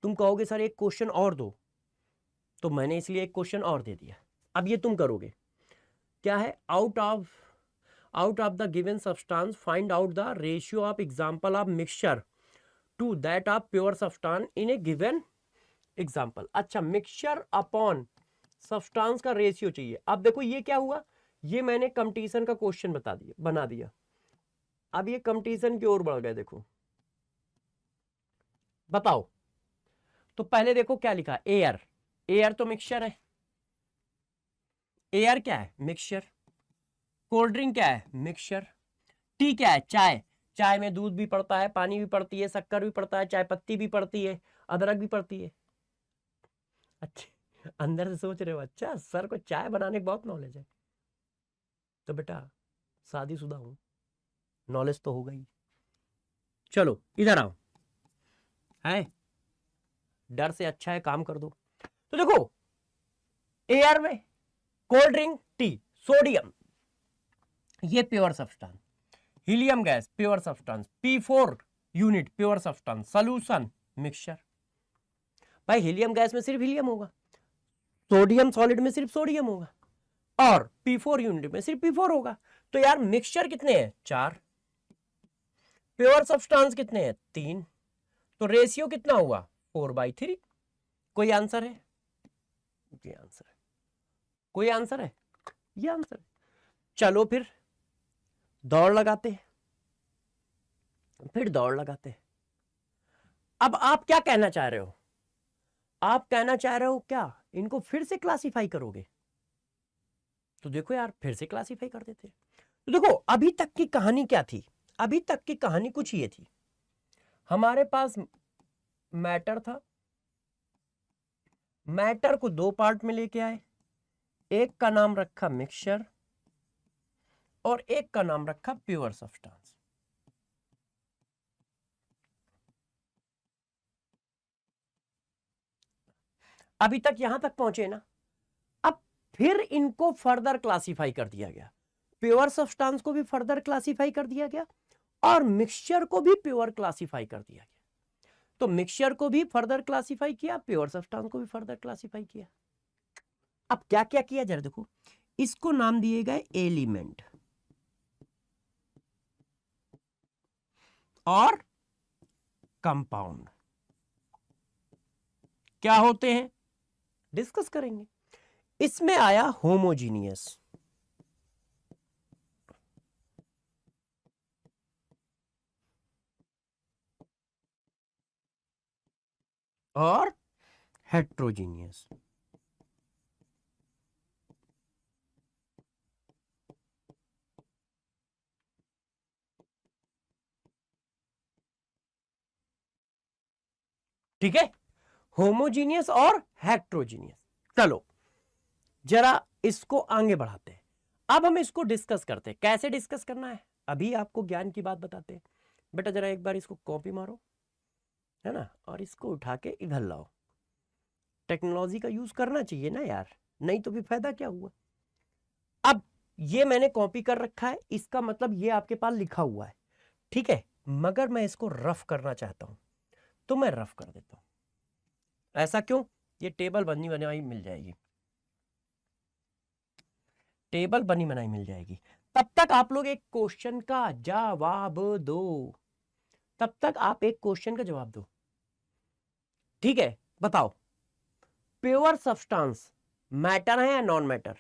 तुम कहोगे सर एक क्वेश्चन और दो, तो मैंने इसलिए एक क्वेश्चन और दे दिया। अब ये तुम करोगे, क्या है, out of the given substance find out the ratio of example of mixture to that of pure substance in a given example. अच्छा, मिक्सचर अपॉन सब्सटेंस का रेशियो चाहिए। अब देखो ये क्या हुआ, ये मैंने कंपटीशन का क्वेश्चन बना दिया। अब ये कंपटीशन की ओर बढ़ गए। देखो बताओ, तो पहले देखो क्या लिखा, एयर, एयर तो मिक्सचर है, एयर क्या है, मिक्सचर। कोल्ड ड्रिंक क्या है, मिक्सचर। टी क्या है, चाय, चाय में दूध भी पड़ता है, पानी भी पड़ती है, शक्कर भी पड़ता है, चाय पत्ती भी पड़ती है, अदरक भी पड़ती है। अच्छा, अंदर से सोच रहे हो अच्छा सर को चाय बनाने की बहुत नॉलेज है, तो बेटा शादीशुदा हूं, नॉलेज तो होगा ही। चलो इधर आओ, है डर से अच्छा है काम कर दो। तो देखो, एयर में कोल्ड ड्रिंक, टी, सोडियम ये pure substance, helium gas pure substance, P4 unit pure substance, solution mixture. भाई हीलियम गैस में सिर्फ हीलियम होगा, सोडियम सॉलिड में सिर्फ सोडियम होगा, और P4 यूनिट में सिर्फ P4 होगा। तो यार मिक्सचर कितने हैं, 4, प्योर सब्सटेंस कितने हैं, 3, तो रेशियो कितना हुआ, 4/3। कोई आंसर है? ये आंसर है। कोई आंसर है? ये आंसर है। चलो फिर दौड़ लगाते, फिर दौड़ लगाते। अब आप क्या कहना चाह रहे हो? आप कहना चाह रहे हो क्या, इनको फिर से क्लासिफाई करोगे? तो देखो यार, फिर से क्लासिफाई कर देते। तो देखो अभी तक की कहानी क्या थी? अभी तक की कहानी कुछ ये थी, हमारे पास मैटर था, मैटर को दो पार्ट में लेके आए, एक का नाम रखा मिक्सचर और एक का नाम रखा प्योर सब्सटेंस। अभी तक यहां तक पहुंचे ना। अब फिर इनको फर्दर क्लासिफाई कर दिया गया, प्योर सब्सटेंस को भी फर्दर क्लासिफाई कर दिया गया और मिक्सचर को भी प्योर क्लासिफाई कर दिया गया। तो मिक्सचर को भी फर्दर क्लासिफाई किया, प्योर सब्सटेंस को भी फर्दर क्लासिफाई किया। अब क्या क्या किया जरा देखो, इसको नाम दिए गए एलिमेंट और कंपाउंड। क्या होते हैं डिस्कस करेंगे। इसमें आया होमोजीनियस और हेट्रोजीनियस। ठीक है, होमोजीनियस और हेट्रोजीनियस। चलो जरा इसको आगे बढ़ाते हैं। अब हम इसको डिस्कस करते हैं। कैसे डिस्कस करना है अभी आपको ज्ञान की बात बताते हैं। बेटा जरा एक बार इसको कॉपी मारो, है ना, और इसको उठा के इधर लाओ। टेक्नोलॉजी का यूज करना चाहिए ना यार, नहीं तो भी फायदा क्या हुआ। अब ये मैंने कॉपी कर रखा है, इसका मतलब ये आपके पास लिखा हुआ है, ठीक है, मगर मैं इसको रफ करना चाहता हूं तो मैं रफ कर देता हूं। ऐसा क्यों? ये टेबल बनी बनाई मिल जाएगी, टेबल बनी बनाई मिल जाएगी। तब तक आप लोग एक क्वेश्चन का जवाब दो, तब तक आप एक क्वेश्चन का जवाब दो, ठीक है। बताओ प्योर सब्सटेंस मैटर है या non matter?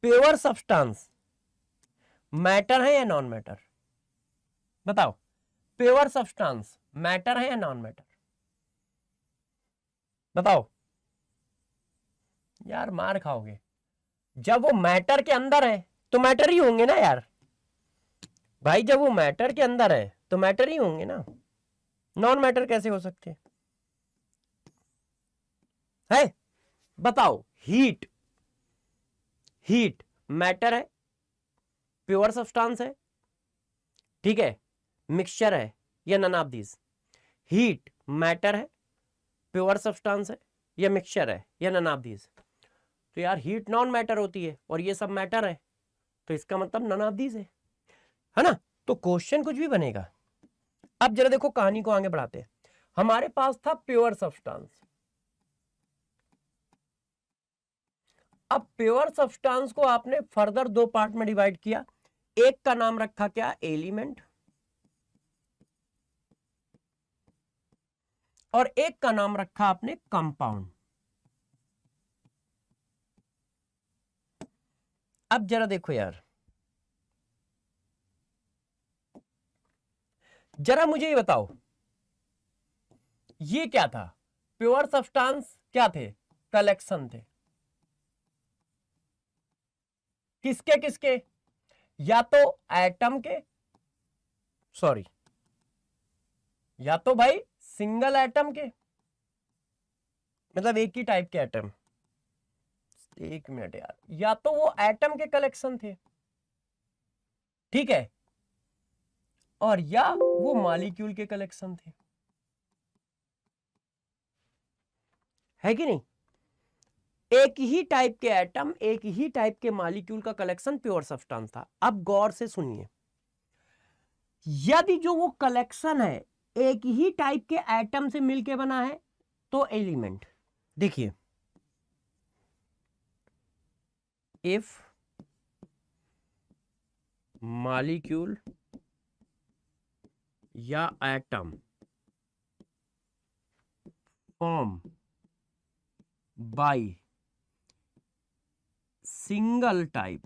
Pure substance matter है या नॉन मैटर? बताओ प्योर सब्सटेंस मैटर है या नॉन मैटर? बताओ यार, मार खाओगे। जब वो मैटर के अंदर है तो मैटर ही होंगे ना यार भाई, जब वो मैटर के अंदर है तो मैटर ही होंगे ना, नॉन मैटर कैसे हो सकते है? बताओ हीट, हीट मैटर है, प्योर सब्सटेंस है, ठीक है, मिक्सचर है या none of these? Heat matter है, प्योर सब्सटेंस है या मिक्सचर है या नन ऑफ दीज? तो यार हीट नॉन मैटर होती है और ये सब मैटर है, तो इसका मतलब नन ऑफ दीज है ना। तो क्वेश्चन कुछ भी बनेगा। अब जरा देखो कहानी को आगे बढ़ाते हैं। हमारे पास था प्योर सब्सटेंस। अब प्योर सब्सटेंस को आपने फर्दर दो पार्ट में डिवाइड किया, एक का नाम रखा क्या? एलिमेंट, और एक का नाम रखा आपने कंपाउंड। अब जरा देखो यार, जरा मुझे ये बताओ ये क्या था? प्योर सब्सटेंस क्या थे? कलेक्शन थे। किसके किसके? या तो एटम के, सॉरी, या तो भाई सिंगल एटम के, मतलब एक ही टाइप के एटम। एक मिनट यार, या तो वो एटम के कलेक्शन थे, ठीक है, और या वो मॉलिक्यूल के कलेक्शन थे, है कि नहीं? एक ही टाइप के एटम, एक ही टाइप के मॉलिक्यूल का कलेक्शन प्योर सब्सटेंस था। अब गौर से सुनिए, यदि जो वो कलेक्शन है एक ही टाइप के एटम से मिलके बना है तो एलिमेंट। देखिए, इफ मॉलिक्यूल या atom form by single type,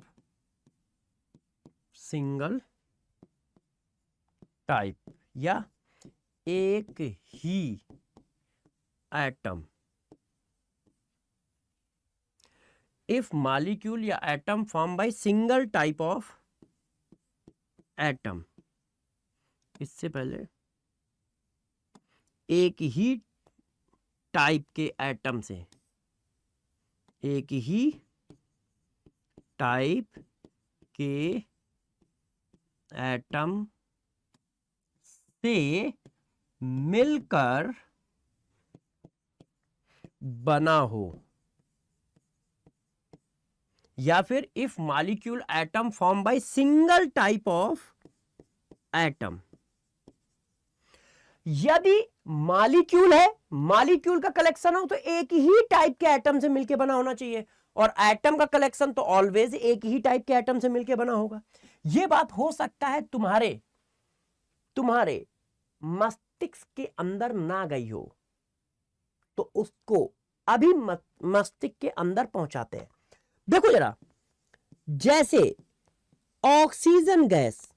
single type या एक ही एटम इफ मॉलिक्यूल या atom form by single type of atom, इससे पहले एक ही टाइप के एटम से, एक ही टाइप के एटम से मिलकर बना हो, या फिर if molecule atom form by single type of atom. यदि मॉलिक्यूल है, मॉलिक्यूल का कलेक्शन हो तो एक ही टाइप के एटम से मिलकर बना होना चाहिए, और एटम का कलेक्शन तो ऑलवेज एक ही टाइप के एटम से मिलकर बना होगा। यह बात हो सकता है तुम्हारे मस्तिष्क के अंदर ना गई हो, तो उसको अभी मस्तिष्क के अंदर पहुंचाते हैं। देखो जरा, जैसे ऑक्सीजन गैस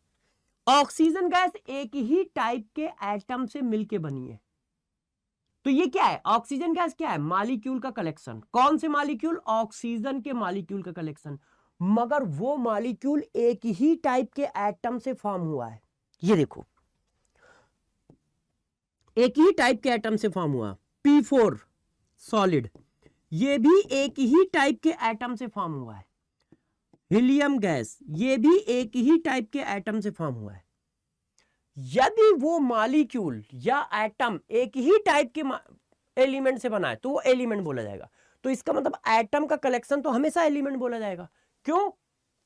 एक ही टाइप के एटम से मिलके बनी है, तो ये क्या है? ऑक्सीजन गैस क्या है? मॉलिक्यूल का कलेक्शन। कौन से मॉलिक्यूल? ऑक्सीजन के मॉलिक्यूल का कलेक्शन, मगर वो मॉलिक्यूल एक ही टाइप के एटम से फॉर्म हुआ है। ये देखो, एक ही टाइप के एटम से फॉर्म हुआ। P4 सॉलिड, ये भी एक ही टाइप के एटम से फॉर्म हुआ है। हीलियम गैस, ये भी एक ही टाइप के एटम से फॉर्म हुआ है। यदि वो मॉलिक्यूल या एटम एक ही टाइप के एलिमेंट से बना है तो वो एलिमेंट बोला जाएगा। तो इसका मतलब एटम का कलेक्शन तो हमेशा एलिमेंट बोला जाएगा। क्यों?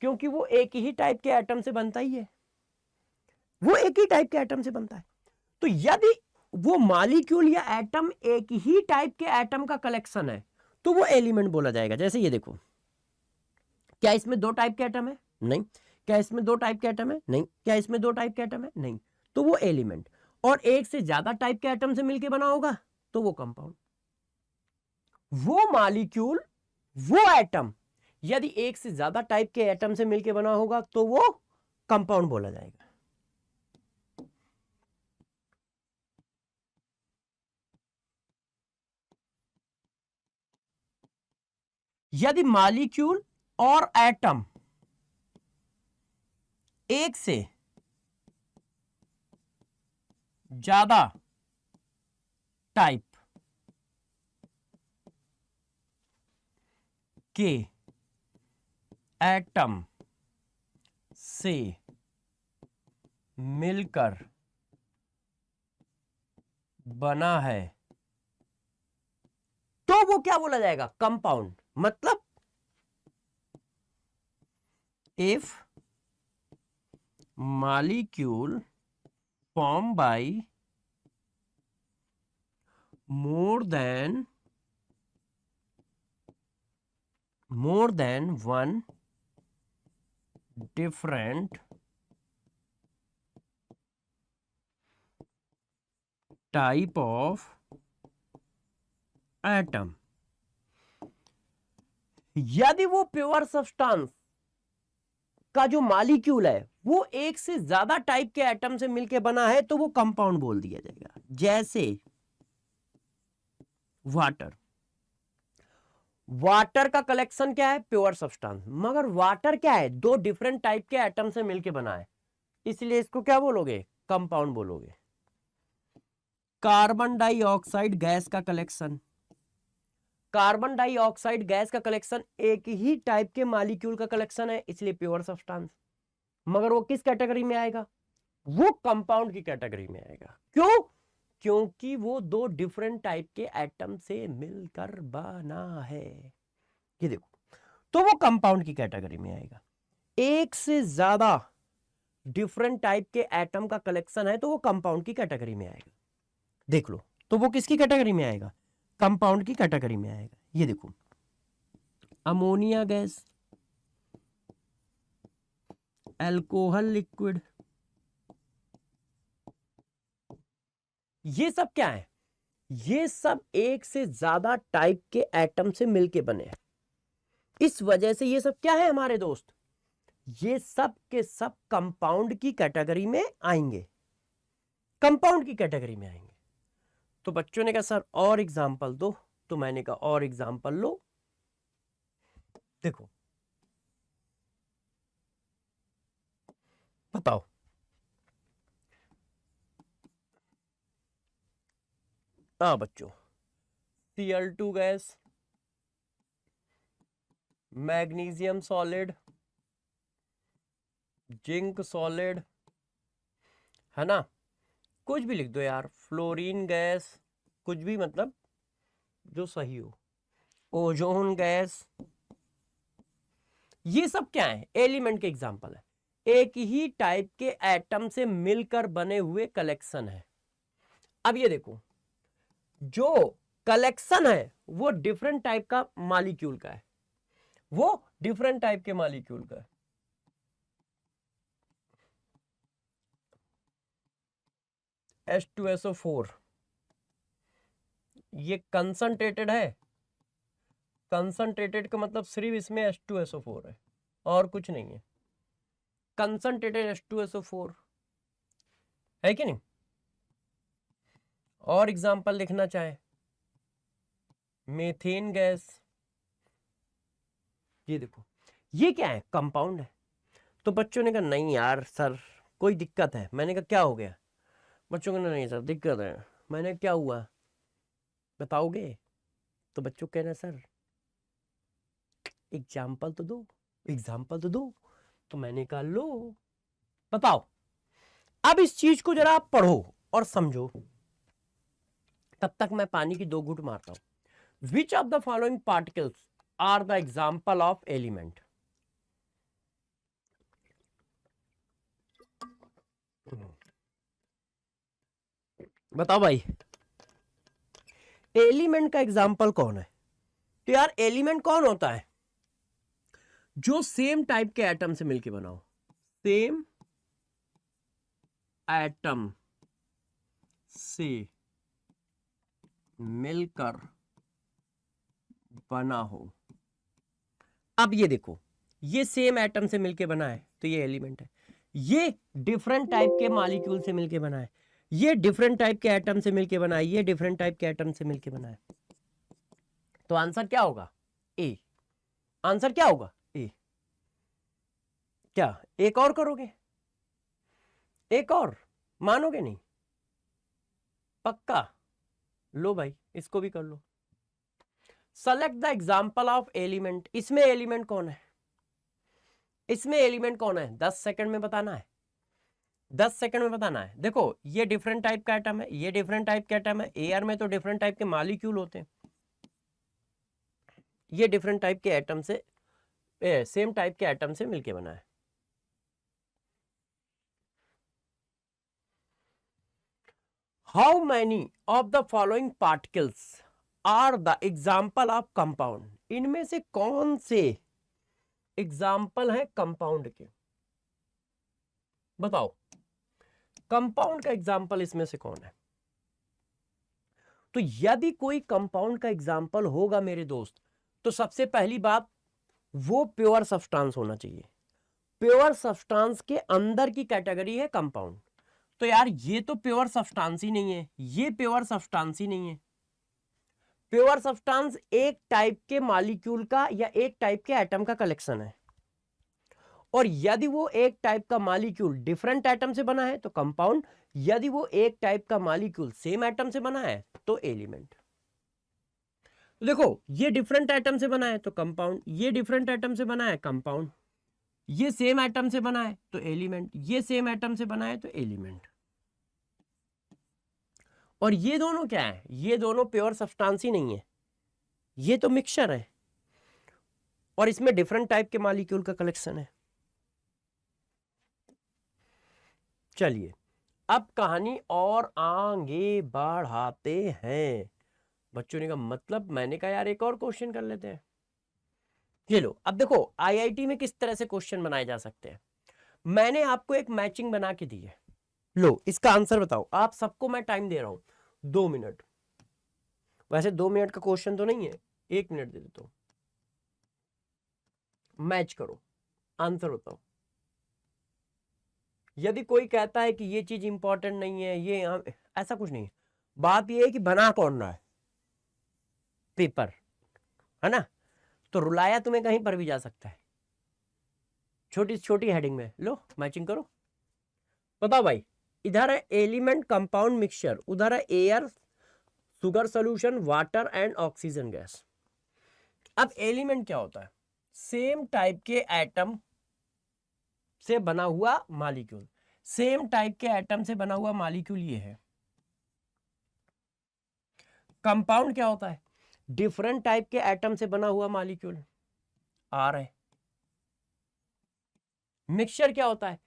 क्योंकि वो एक ही टाइप के एटम से बनता ही है, वो एक ही टाइप के एटम से बनता है। तो यदि वो मॉलिक्यूल या एटम एक ही टाइप के एटम का कलेक्शन है तो वो एलिमेंट बोला जाएगा। जैसे ये देखो, क्या इसमें दो टाइप के एटम है? नहीं। क्या इसमें दो टाइप के एटम है? नहीं। क्या इसमें दो टाइप के एटम है? नहीं। तो वो एलिमेंट। और एक से ज्यादा टाइप के एटम से मिलकर बना होगा तो वो कंपाउंड। वो मॉलिक्यूल, वो एटम यदि एक से ज्यादा टाइप के एटम से मिलकर बना होगा तो वो कंपाउंड बोला जाएगा। यदि मॉलिक्यूल और एटम एक से ज्यादा टाइप के एटम से मिलकर बना है तो वो क्या बोला जाएगा? कंपाउंड। मतलब if molecule form by more than one different type of atom, यदि वो प्योर सब्सटेंस का जो मॉलिक्यूल है वो एक से ज्यादा टाइप के एटम से मिलकर बना है तो वो कंपाउंड बोल दिया जाएगा। जैसे वाटर का कलेक्शन क्या है? प्योर सब्सटेंस, मगर वाटर क्या है? दो डिफरेंट टाइप के एटम से मिलकर बना है, इसलिए इसको क्या बोलोगे? कंपाउंड बोलोगे। कार्बन डाइऑक्साइड गैस का कलेक्शन, कार्बन डाइऑक्साइड गैस का कलेक्शन एक ही टाइप के मॉलिक्यूल का कलेक्शन है, इसलिए प्योर सब्सटेंस, मगर वो किस कैटेगरी में आएगा? वो कंपाउंड की कैटेगरी में आएगा। क्यों? क्योंकि वो दो डिफरेंट टाइप के एटम से मिलकर बना है। ये देखो, तो वो कंपाउंड की कैटेगरी में आएगा। एक से ज्यादा डिफरेंट टाइप के एटम का कलेक्शन है तो वो कंपाउंड की कैटेगरी में आएगा। देख लो, तो वो किसकी कैटेगरी में आएगा? कंपाउंड की कैटेगरी में आएगा। ये देखो, अमोनिया गैस, अल्कोहल लिक्विड, ये सब क्या है? ये सब एक से ज्यादा टाइप के एटम से मिलके बने हैं। इस वजह से ये सब क्या है हमारे दोस्त? ये सब के सब कंपाउंड की कैटेगरी में आएंगे, कंपाउंड की कैटेगरी में आएंगे। तो बच्चों ने कहा सर और एग्जाम्पल दो, तो मैंने कहा और एग्जाम्पल लो। देखो बताओ, हाँ बच्चों, Cl2 gas, magnesium solid, zinc solid, है ना, कुछ भी लिख दो यार, फ्लोरीन गैस, कुछ भी, मतलब जो सही हो, ओजोन गैस, ये सब क्या है, एलिमेंट के एग्जाम्पल है, एक ही टाइप के एटम से मिलकर बने हुए कलेक्शन है। अब ये देखो, जो कलेक्शन है वो डिफरेंट टाइप का मॉलिक्यूल का है, वो डिफरेंट टाइप के मॉलिक्यूल का है। H2SO4 ये कंसंट्रेटेड है, कंसंट्रेटेड का मतलब सिर्फ इसमें H2SO4 है और कुछ नहीं है, कंसंट्रेटेड H2SO4 है कि नहीं। और एग्जांपल लिखना चाहे, मीथेन गैस, ये देखो, ये क्या है, कंपाउंड है। तो बच्चों ने कहा नहीं यार सर कोई दिक्कत है, मैंने कहा क्या हो गया, बच्चों को नहीं सर दिक्कत है, मैंने क्या हुआ बताओगे, तो बच्चों कहना सर एग्जाम्पल तो दो, एग्जाम्पल तो दो, तो मैंने कहा लो बताओ। अब इस चीज को जरा आप पढ़ो और समझो, तब तक मैं पानी की 2 घूंट मारता हूं। Which of the following particles are the example of element, बताओ भाई, एलिमेंट का एग्जाम्पल कौन है। तो यार एलिमेंट कौन होता है, जो सेम टाइप के एटम से मिलके बना हो, सेम एटम से मिलकर बना हो। अब ये देखो, ये सेम एटम से मिलके बना है तो ये एलिमेंट है, ये डिफरेंट टाइप के मॉलिक्यूल से मिलके बना है, ये डिफरेंट टाइप के एटम से मिलके बना है, ये डिफरेंट टाइप के एटम से मिलके बना है, तो आंसर क्या होगा, ए। आंसर क्या होगा, ए। क्या एक और करोगे, एक और मानोगे नहीं, पक्का, लो भाई इसको भी कर लो। Select the example of element, इसमें एलिमेंट कौन है, इसमें एलिमेंट कौन है, 10 सेकंड में बताना है, 10 सेकंड में बताना है। देखो ये डिफरेंट टाइप का एटम है, ये डिफरेंट टाइप का एटम है, एयर में तो डिफरेंट टाइप के मॉलिक्यूल होते हैं, ये डिफरेंट टाइप के एटम से सेम टाइप के एटम से मिलके बना है। How many of the following particles are the example of compound, इनमें से कौन से एग्जाम्पल है कंपाउंड के, बताओ कंपाउंड का एग्जाम्पल इसमें से कौन है। तो यदि कोई कंपाउंड का एग्जाम्पल होगा मेरे दोस्त, तो सबसे पहली बात वो प्योर सब्सटेंस होना चाहिए, प्योर सब्सटेंस के अंदर की कैटेगरी है कंपाउंड। तो यार ये तो प्योर सब्सटेंस ही नहीं है, ये प्योर सब्सटेंस ही नहीं है। प्योर सब्सटेंस एक टाइप के मॉलिक्यूल का या एक टाइप के एटम का कलेक्शन है, और यदि वो एक टाइप का मॉलिक्यूल डिफरेंट एटम से बना है तो कंपाउंड, यदि वो एक टाइप का मॉलिक्यूल सेम एटम से बना है तो एलिमेंट। देखो ये डिफरेंट एटम से बना है तो कंपाउंड, ये डिफरेंट एटम से बना है कंपाउंड, ये सेम एटम से बना है तो एलिमेंट, ये सेम एटम से बना है तो एलिमेंट। और ये दोनों क्या है, ये दोनों प्योर सब्सटेंस ही नहीं है, ये तो मिक्सचर है, और इसमें डिफरेंट टाइप के मॉलिक्यूल का कलेक्शन है। चलिए अब कहानी और आगे बढ़ाते हैं। बच्चों ने कहा मतलब, मैंने कहा यार एक और क्वेश्चन कर लेते हैं। ये लो, अब देखो आईआईटी में किस तरह से क्वेश्चन बनाए जा सकते हैं। मैंने आपको एक मैचिंग बना के दी है, लो इसका आंसर बताओ। आप सबको मैं टाइम दे रहा हूं 2 मिनट, वैसे 2 मिनट का क्वेश्चन तो नहीं है, 1 मिनट दे देता हूं, मैच करो, आंसर बताओ। यदि कोई कहता है कि ये चीज इंपॉर्टेंट नहीं है, ये ऐसा कुछ नहीं है, बात ये है कि बना कौन रहा है, पेपर, है ना। तो रुलाया तुम्हें कहीं पर भी जा सकता है, छोटी छोटी हेडिंग में। लो मैचिंग करो, बताओ भाई। इधर है एलिमेंट कंपाउंड मिक्सचर, उधर है air, sugar solution, water and oxygen gas. अब एलिमेंट क्या होता है? सेम टाइप के एटम से बना हुआ मॉलिक्यूल, सेम टाइप के एटम से बना हुआ मॉलिक्यूल ये है। कंपाउंड क्या होता है? डिफरेंट टाइप के एटम से बना हुआ मॉलिक्यूल, आर है। मिक्सचर क्या होता है?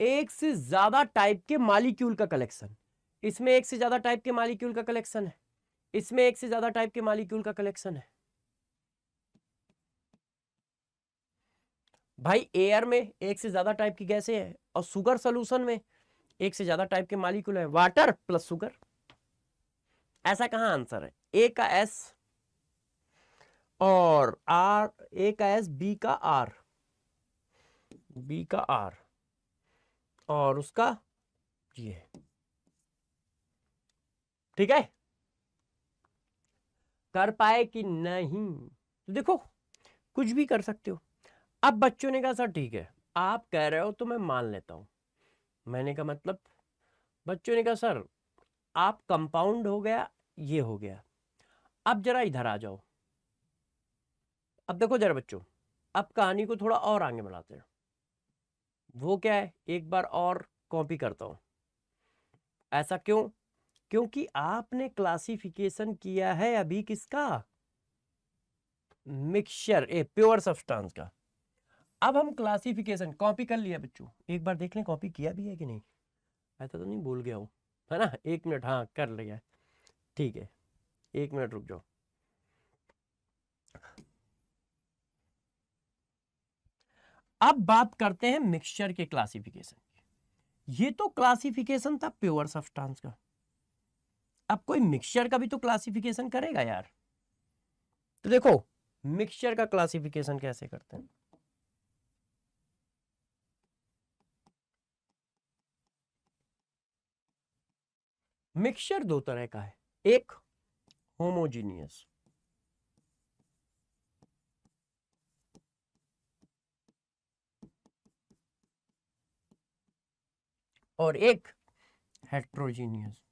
एक से ज्यादा टाइप के मॉलिक्यूल का कलेक्शन। इसमें एक से ज्यादा टाइप के मॉलिक्यूल का कलेक्शन है, इसमें एक से ज्यादा टाइप के मॉलिक्यूल का कलेक्शन है। भाई एयर में एक से ज्यादा टाइप की गैसें हैं, और शुगर सोल्यूशन में एक से ज्यादा टाइप के मॉलिक्यूल है, वाटर प्लस शुगर। ऐसा कहां आंसर है? ए का एस और आर, ए का एस, बी का आर, बी का आर और उसका ये है। ठीक है, कर पाए कि नहीं? तो देखो कुछ भी कर सकते हो। अब बच्चों ने कहा सर ठीक है, आप कह रहे हो तो मैं मान लेता हूं। मैंने कहा मतलब? बच्चों ने कहा सर आप कंपाउंड हो गया, ये हो गया, अब जरा इधर आ जाओ। अब देखो जरा बच्चों, अब कहानी को थोड़ा और आगे बढ़ाते हैं। वो क्या है, एक बार और कॉपी करता हूं। ऐसा क्यों? क्योंकि आपने क्लासिफिकेशन किया है अभी किसका? मिक्सचर, ए प्योर सब्सटेंस का। अब हम क्लासिफिकेशन कॉपी कर लिया बच्चों, एक बार देख लें कॉपी किया भी है कि नहीं। ऐसा तो नहीं भूल गया हूं, है ना? एक मिनट, हाँ कर लिया, ठीक है, एक मिनट रुक जाओ। अब बात करते हैं मिक्सचर के क्लासिफिकेशन की। ये तो क्लासिफिकेशन था प्योर सब्सटेंस का, अब कोई मिक्सचर का भी तो क्लासिफिकेशन करेगा यार। तो देखो मिक्सचर का क्लासिफिकेशन कैसे करते हैं। मिक्सचर दो तरह का है, एक होमोजीनियस, और एक हेट्रोजीनियस।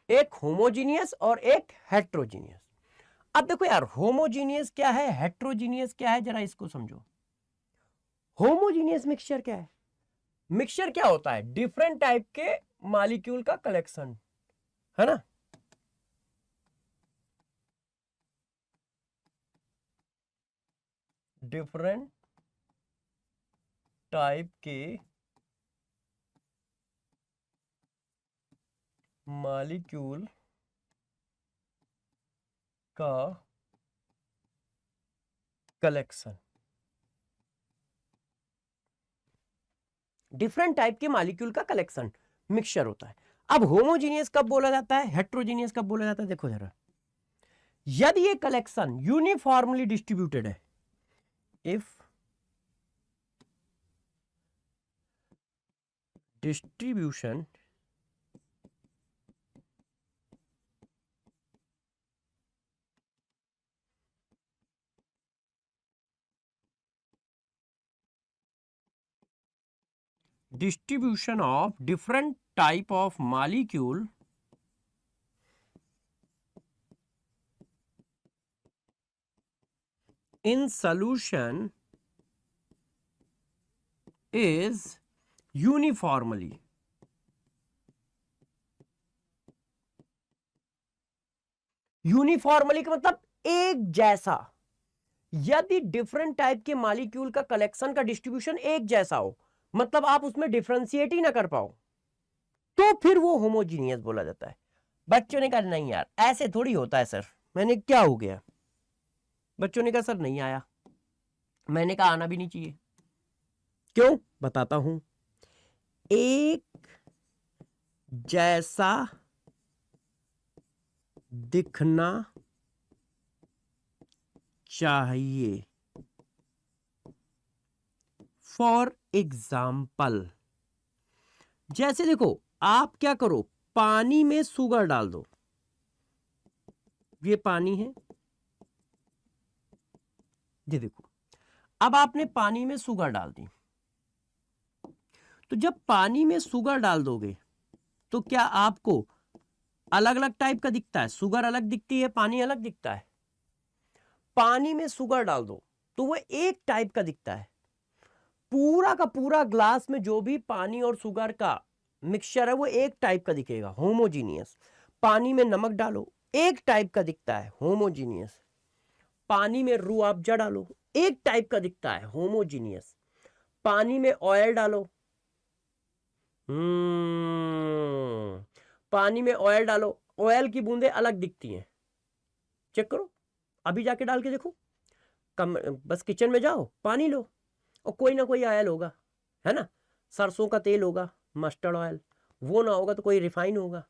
एक होमोजीनियस और एक हेट्रोजीनियस। अब देखो यार, होमोजीनियस क्या है, हेट्रोजीनियस क्या है, जरा इसको समझो। होमोजीनियस मिक्सचर क्या है? मिक्सचर क्या होता है? डिफरेंट टाइप के मॉलिक्यूल का कलेक्शन, है ना? डिफरेंट टाइप के मॉलिक्यूल का कलेक्शन। डिफरेंट टाइप के मॉलिक्यूल का कलेक्शन मिक्सचर होता है। अब होमोजीनियस कब बोला जाता है, हेट्रोजीनियस कब बोला जाता है? देखो जरा, यदि ये कलेक्शन यूनिफॉर्मली डिस्ट्रीब्यूटेड है, if distribution of different type of molecule in solution is uniformly का मतलब एक जैसा। यदि डिफरेंट टाइप के मॉलिक्यूल का कलेक्शन का डिस्ट्रीब्यूशन एक जैसा हो, मतलब आप उसमें डिफरेंशिएट ही ना कर पाओ, तो फिर वो होमोजीनियस बोला जाता है। बच्चों ने कहा नहीं यार ऐसे थोड़ी होता है सर। मैंने क्या हो गया? बच्चों ने कहा सर नहीं आया। मैंने कहा आना भी नहीं चाहिए। क्यों? बताता हूं। एक जैसा दिखना चाहिए। फॉर एग्जाम्पल जैसे देखो, आप क्या करो, पानी में शुगर डाल दो, ये पानी है, ये देखो, अब आपने पानी में शुगर डाल दी। तो जब पानी में शुगर डाल दोगे तो क्या आपको अलग अलग टाइप का दिखता है? शुगर अलग दिखती है, पानी अलग दिखता है। पानी में शुगर डाल दो तो वो एक टाइप का दिखता है। पूरा का पूरा ग्लास में जो भी पानी और शुगर का मिक्सचर है वो एक टाइप का दिखेगा, होमोजीनियस। पानी में नमक डालो, एक टाइप का दिखता है, होमोजीनियस। पानी में रूह अफ़ज़ा डालो, एक टाइप का दिखता है, होमोजीनियस। पानी में ऑयल डालो, पानी में ऑयल डालो, ऑयल की बूंदें अलग दिखती हैं। चेक करो, अभी जाके डाल के देखो, बस किचन में जाओ, पानी लो और कोई ना कोई ऑयल होगा, है ना। सरसों का तेल होगा, मस्टर्ड ऑयल, वो ना होगा तो कोई रिफाइन होगा,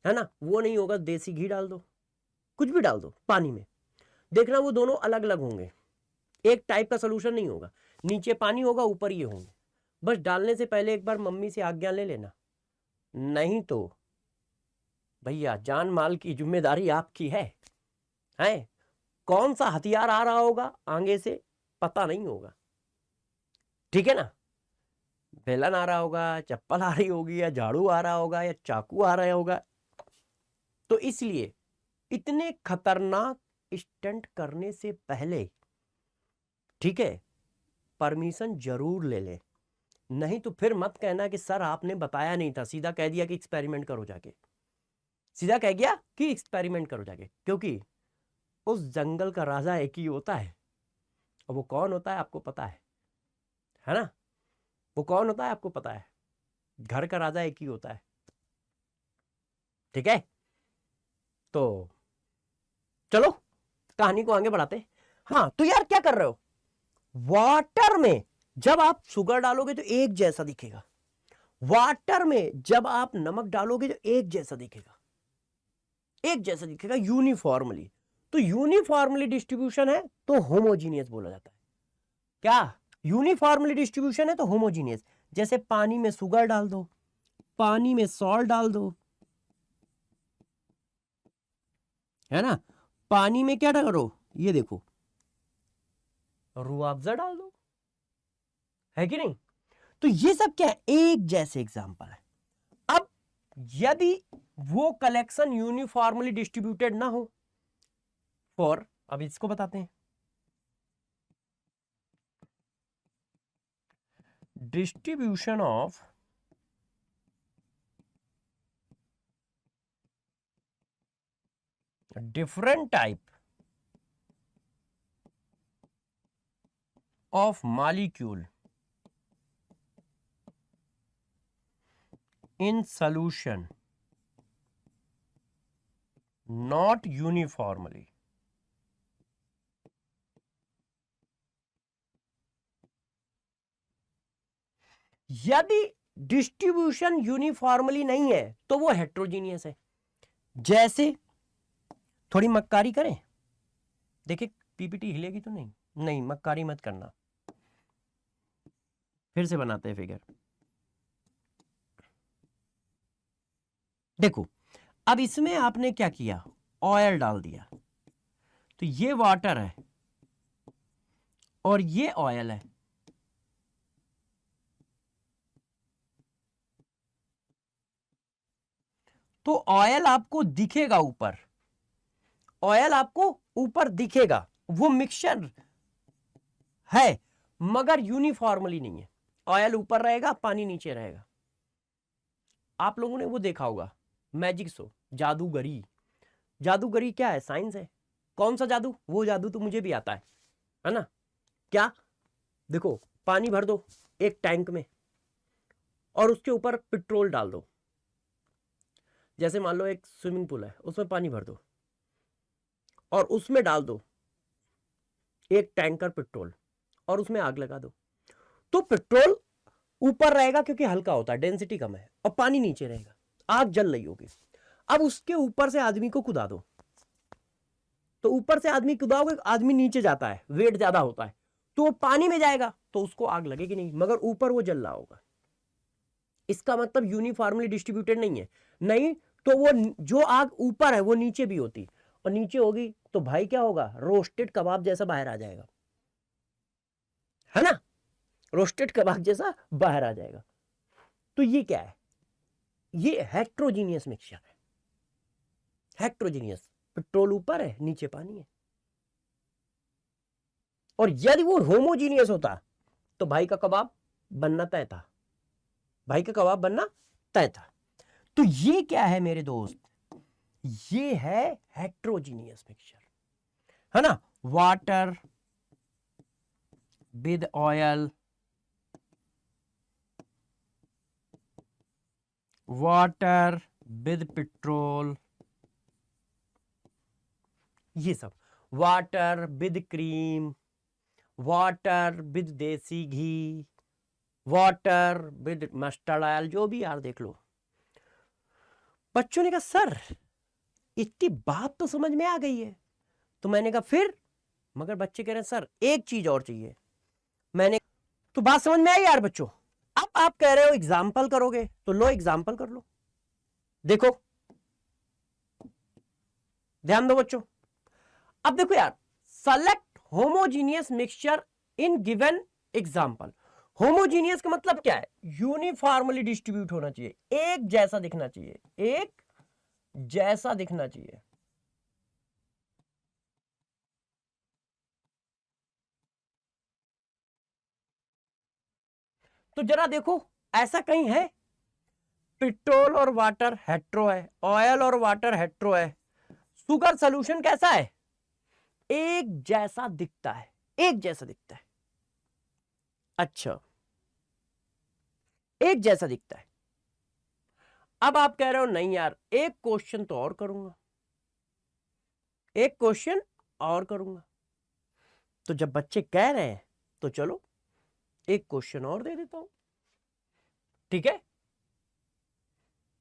है ना। वो नहीं होगा, देसी घी डाल दो, कुछ भी डाल दो पानी में, देखना वो दोनों अलग अलग होंगे, एक टाइप का सोल्यूशन नहीं होगा। नीचे पानी होगा, ऊपर ये होंगे। बस डालने से पहले एक बार मम्मी से आज्ञा ले लेना, नहीं तो भैया जान माल की जिम्मेदारी आपकी है। कौन सा हथियार आ रहा होगा आगे से पता नहीं होगा, ठीक है ना। बेलन आ रहा होगा, चप्पल आ रही होगी, या झाड़ू आ रहा होगा, या चाकू आ रहा होगा। तो इसलिए इतने खतरनाक स्टंट करने से पहले, ठीक है, परमिशन जरूर ले ले। नहीं तो फिर मत कहना कि सर आपने बताया नहीं था, सीधा कह दिया कि एक्सपेरिमेंट करो जाके, सीधा कह गया कि एक्सपेरिमेंट करो जाके। क्योंकि उस जंगल का राजा एक ही होता है, और वो कौन होता है आपको पता है ना। वो कौन होता है आपको पता है, घर का राजा एक ही होता है, ठीक है। तो चलो कहानी को आगे बढ़ाते। हाँ, तो यार क्या कर रहे हो, वाटर में जब आप शुगर डालोगे तो एक जैसा दिखेगा, वाटर में जब आप नमक डालोगे तो एक जैसा दिखेगा, एक जैसा दिखेगा यूनिफॉर्मली। तो यूनिफॉर्मली डिस्ट्रीब्यूशन है तो होमोजीनियस बोला जाता है। क्या यूनिफॉर्मली डिस्ट्रीब्यूशन है तो होमोजीनियस। जैसे पानी में शुगर डाल दो, पानी में सॉल्ट डाल दो, है ना। पानी में क्या करो, ये देखो, रूह अफ़ज़ा डाल दो, है कि नहीं। तो ये सब क्या है, एक जैसे एग्जांपल है। अब यदि वो कलेक्शन यूनिफॉर्मली डिस्ट्रीब्यूटेड ना हो, फॉर, अब इसको बताते हैं, distribution of different type of molecule in solution not uniformly. यदि डिस्ट्रीब्यूशन यूनिफॉर्मली नहीं है तो वो हेट्रोजीनियस है। जैसे थोड़ी मक्कारी करें, देखिए पीपीटी हिलेगी तो नहीं, नहीं मक्कारी मत करना, फिर से बनाते हैं फिगर। देखो अब इसमें आपने क्या किया, ऑयल डाल दिया, तो ये वाटर है और ये ऑयल है। तो ऑयल आपको दिखेगा ऊपर, ऑयल आपको ऊपर दिखेगा, वो मिक्सचर है मगर यूनिफॉर्मली नहीं है। ऑयल ऊपर रहेगा, पानी नीचे रहेगा। आप लोगों ने वो देखा होगा मैजिक शो, जादूगरी। जादूगरी क्या है, साइंस है। कौन सा जादू, वो जादू तो मुझे भी आता है ना। क्या, देखो पानी भर दो एक टैंक में और उसके ऊपर पेट्रोल डाल दो। जैसे मान लो एक स्विमिंग पूल है, उसमें पानी भर दो और उसमें डाल दो एक टैंकर पेट्रोल और उसमें आग लगा दो। तो पेट्रोल ऊपर रहेगा क्योंकि हल्का होता है, डेंसिटी कम है, और पानी नीचे रहेगा, आग जल रही होगी। अब उसके ऊपर से आदमी को कूदा दो, तो ऊपर से आदमी कूदाओगे, आदमी नीचे जाता है, वेट ज्यादा होता है, तो वो पानी में जाएगा तो उसको आग लगेगी नहीं, मगर ऊपर वो जल रहा होगा। इसका मतलब यूनिफॉर्मली डिस्ट्रीब्यूटेड नहीं है। नहीं तो वो जो आग ऊपर है वो नीचे भी होती, और नीचे होगी तो भाई क्या होगा, रोस्टेड कबाब जैसा बाहर आ जाएगा, है ना, रोस्टेड कबाब जैसा बाहर आ जाएगा। तो ये क्या है, ये हेट्रोजीनियस मिक्सचर है। हेट्रोजीनियस, पेट्रोल ऊपर है नीचे पानी है। और यदि वो होमोजीनियस होता तो भाई का कबाब बनना तय था, भाई का कबाब बनना तय था। तो ये क्या है मेरे दोस्त, ये है हेट्रोजीनियस मिक्सचर, है ना। Water with oil, water with petrol, ये सब, water with cream, water with देसी घी, वाटर विद मस्टर्ड ऑयल, जो भी यार देख लो। बच्चों ने कहा सर इतनी बात तो समझ में आ गई है। तो मैंने कहा फिर, मगर बच्चे कह रहे हैं सर एक चीज और चाहिए। मैंने, तो बात समझ में आई यार बच्चों। अब आप कह रहे हो एग्जाम्पल करोगे, तो लो एग्जाम्पल कर लो। देखो ध्यान दो बच्चों, अब देखो यार, select homogeneous mixture in given example. Homogeneous का मतलब क्या है, यूनिफॉर्मली डिस्ट्रीब्यूट होना चाहिए, एक जैसा दिखना चाहिए, एक जैसा दिखना चाहिए। तो जरा देखो ऐसा कहीं है, पेट्रोल और वाटर हेट्रो है, ऑयल और वाटर हेट्रो है, शुगर सोल्यूशन कैसा है, एक जैसा दिखता है, एक जैसा दिखता है। अच्छा, एक जैसा दिखता है। अब आप कह रहे हो नहीं यार एक क्वेश्चन तो और करूंगा, एक क्वेश्चन और करूंगा। तो जब बच्चे कह रहे हैं तो चलो एक क्वेश्चन और दे देता हूं, ठीक है,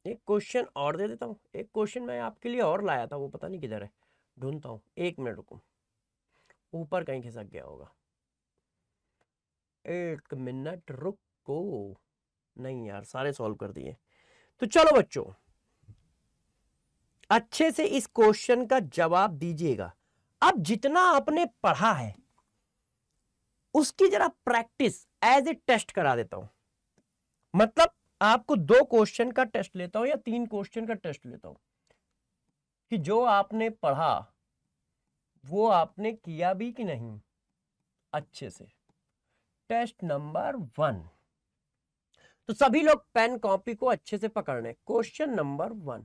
एक क्वेश्चन और दे देता हूं। एक क्वेश्चन मैं आपके लिए और लाया था, वो पता नहीं किधर है, ढूंढता हूं, एक मिनट रुको, ऊपर कहीं खिसक गया होगा, एक मिनट रुको। नहीं यार सारे सॉल्व कर दिए। तो चलो बच्चों अच्छे से इस क्वेश्चन का जवाब दीजिएगा। अब जितना आपने पढ़ा है उसकी जरा प्रैक्टिस एज ए टेस्ट करा देता हूं। मतलब आपको 2 क्वेश्चन का टेस्ट लेता हूं या 3 क्वेश्चन का टेस्ट लेता हूं कि जो आपने पढ़ा वो आपने किया भी कि नहीं अच्छे से। टेस्ट नंबर 1, तो सभी लोग पेन कॉपी को अच्छे से पकड़ लें। क्वेश्चन नंबर 1,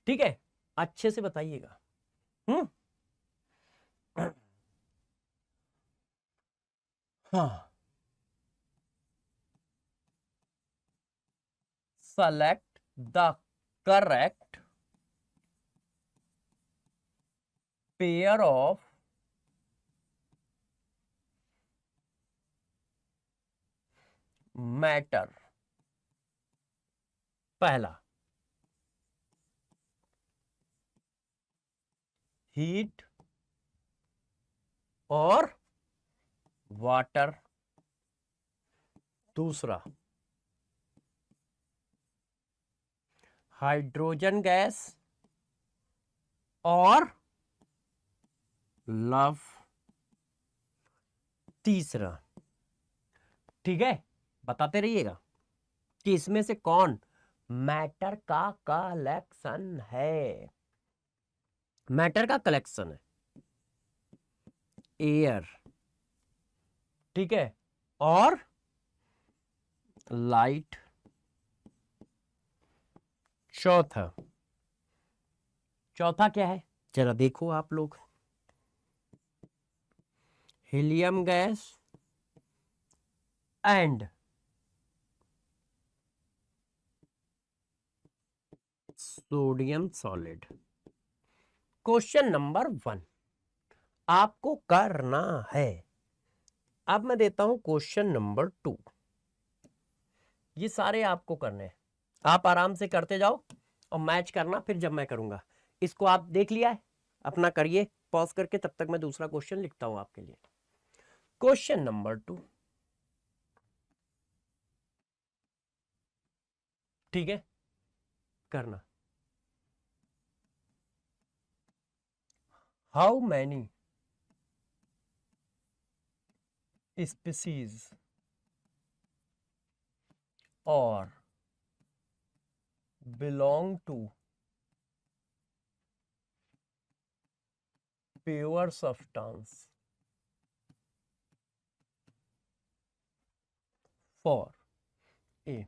ठीक है, अच्छे से बताइएगा। हाँ, select the correct pair of matter। पहला, हीट और वाटर। दूसरा, हाइड्रोजन गैस और लव। तीसरा, ठीक है, बताते रहिएगा कि इसमें से कौन मैटर का कलेक्शन है। मैटर का कलेक्शन है एयर, ठीक है, और लाइट। चौथा, चौथा क्या है जरा देखो आप लोग, helium gas and sodium solid. Question number 1 आपको करना है। अब मैं देता हूं क्वेश्चन नंबर 2, ये सारे आपको करने हैं, आप आराम से करते जाओ और मैच करना फिर जब मैं करूंगा। इसको आप देख लिया है, अपना करिए पॉज करके, तब तक मैं दूसरा क्वेश्चन लिखता हूं आपके लिए। क्वेश्चन नंबर 2, ठीक है, करना। हाउ मैनी स्पीसीज और belong to pure substance for A.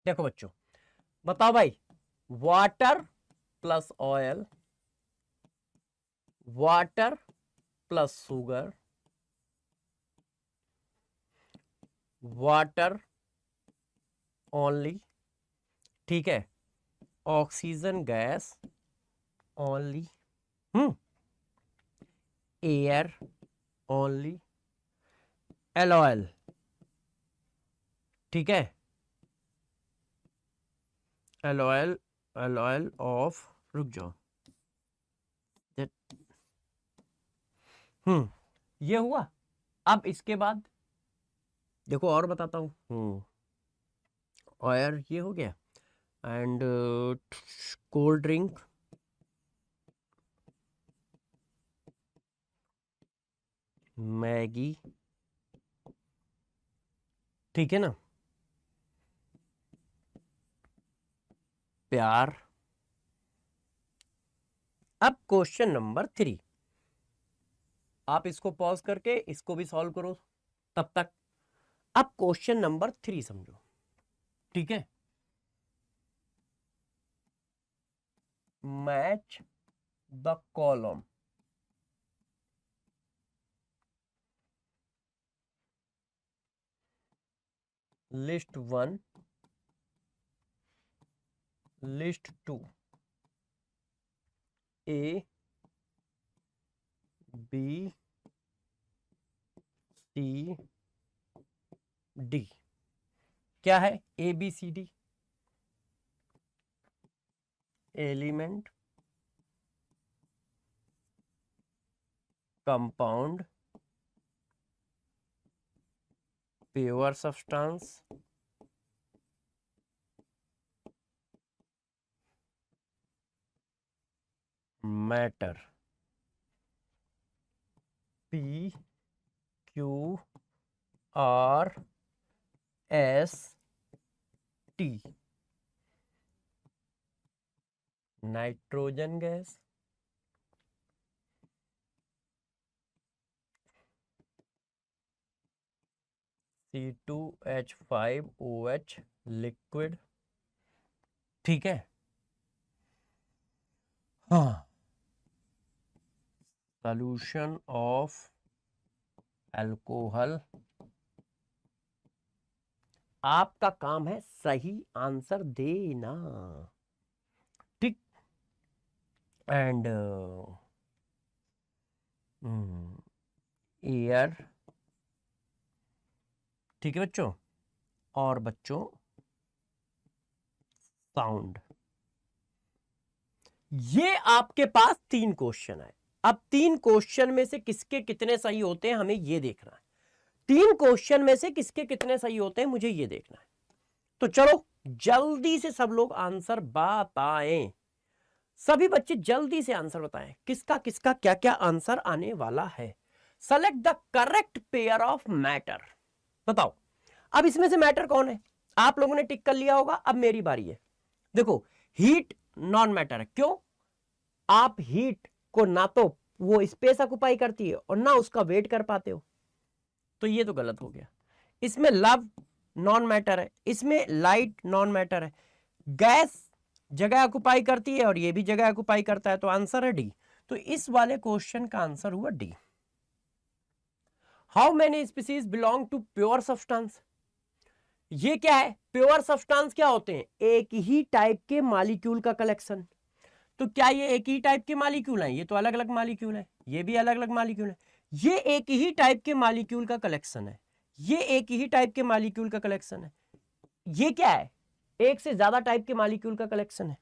देखो बच्चों, बताओ भाई, water plus oil, water plus sugar, water only, ठीक है, oxygen gas only, air only, LOL, ठीक है, एलओएल, एलओएल ऑफ, रुक जाओ, ये हुआ। अब इसके बाद देखो और बताता हूँ, ऑयल ये हो गया, एंड कोल्ड ड्रिंक, मैगी, ठीक है ना, प्यार। अब क्वेश्चन नंबर 3, आप इसको पॉज करके इसको भी सॉल्व करो तब तक। अब क्वेश्चन नंबर 3 समझो, ठीक है, match the column list 1, list 2, A B C D. क्या है A B C D? Element, compound, pure substance, matter, P Q R S T, nitrogen gas, C2H5OH liquid, ठीक है, हाँ, सॉल्यूशन ऑफ अल्कोहल। आपका काम है सही आंसर देना, ठीक, एंड एयर, ठीक है बच्चों, और बच्चों साउंड। ये आपके पास 3 क्वेश्चन है। अब 3 क्वेश्चन में से किसके कितने सही होते हैं हमें ये देखना है। 3 क्वेश्चन में से किसके कितने सही होते हैं मुझे ये देखना है। तो चलो जल्दी से सब लोग आंसर बताएं, सभी बच्चे जल्दी से आंसर बताएं, किसका किसका क्या क्या आंसर आने वाला है। Select the correct pair of matter. बताओ अब इसमें से मैटर कौन है? आप लोगों ने टिक कर लिया होगा, अब मेरी बारी है। देखो हीट नॉन मैटर है, क्यों? आप हीट को ना तो वो स्पेस ऑक्युपाई करती है और ना उसका वेट कर पाते हो, तो ये तो गलत हो गया। इसमें लव नॉन मैटर है, इसमें लाइट नॉन मैटर है, गैस जगह ऑक्युपाई करती है और ये भी जगह ऑक्युपाई करता है, तो आंसर है डी। तो इस वाले क्वेश्चन का आंसर हुआ D. How many species belong to pure substance? ये क्या है? प्योर सब्सटेंस क्या होते हैं? एक ही टाइप के मॉलिक्यूल का कलेक्शन। तो क्या ये एक ही टाइप के मॉलिक्यूल हैं? ये तो अलग अलग मॉलिक्यूल है, ये भी अलग अलग मॉलिक्यूल है। ये एक ही टाइप के मॉलिक्यूल का कलेक्शन है, ये एक ही टाइप के मॉलिक्यूल का कलेक्शन है। ये क्या है? एक से ज्यादा टाइप के मॉलिक्यूल का कलेक्शन है।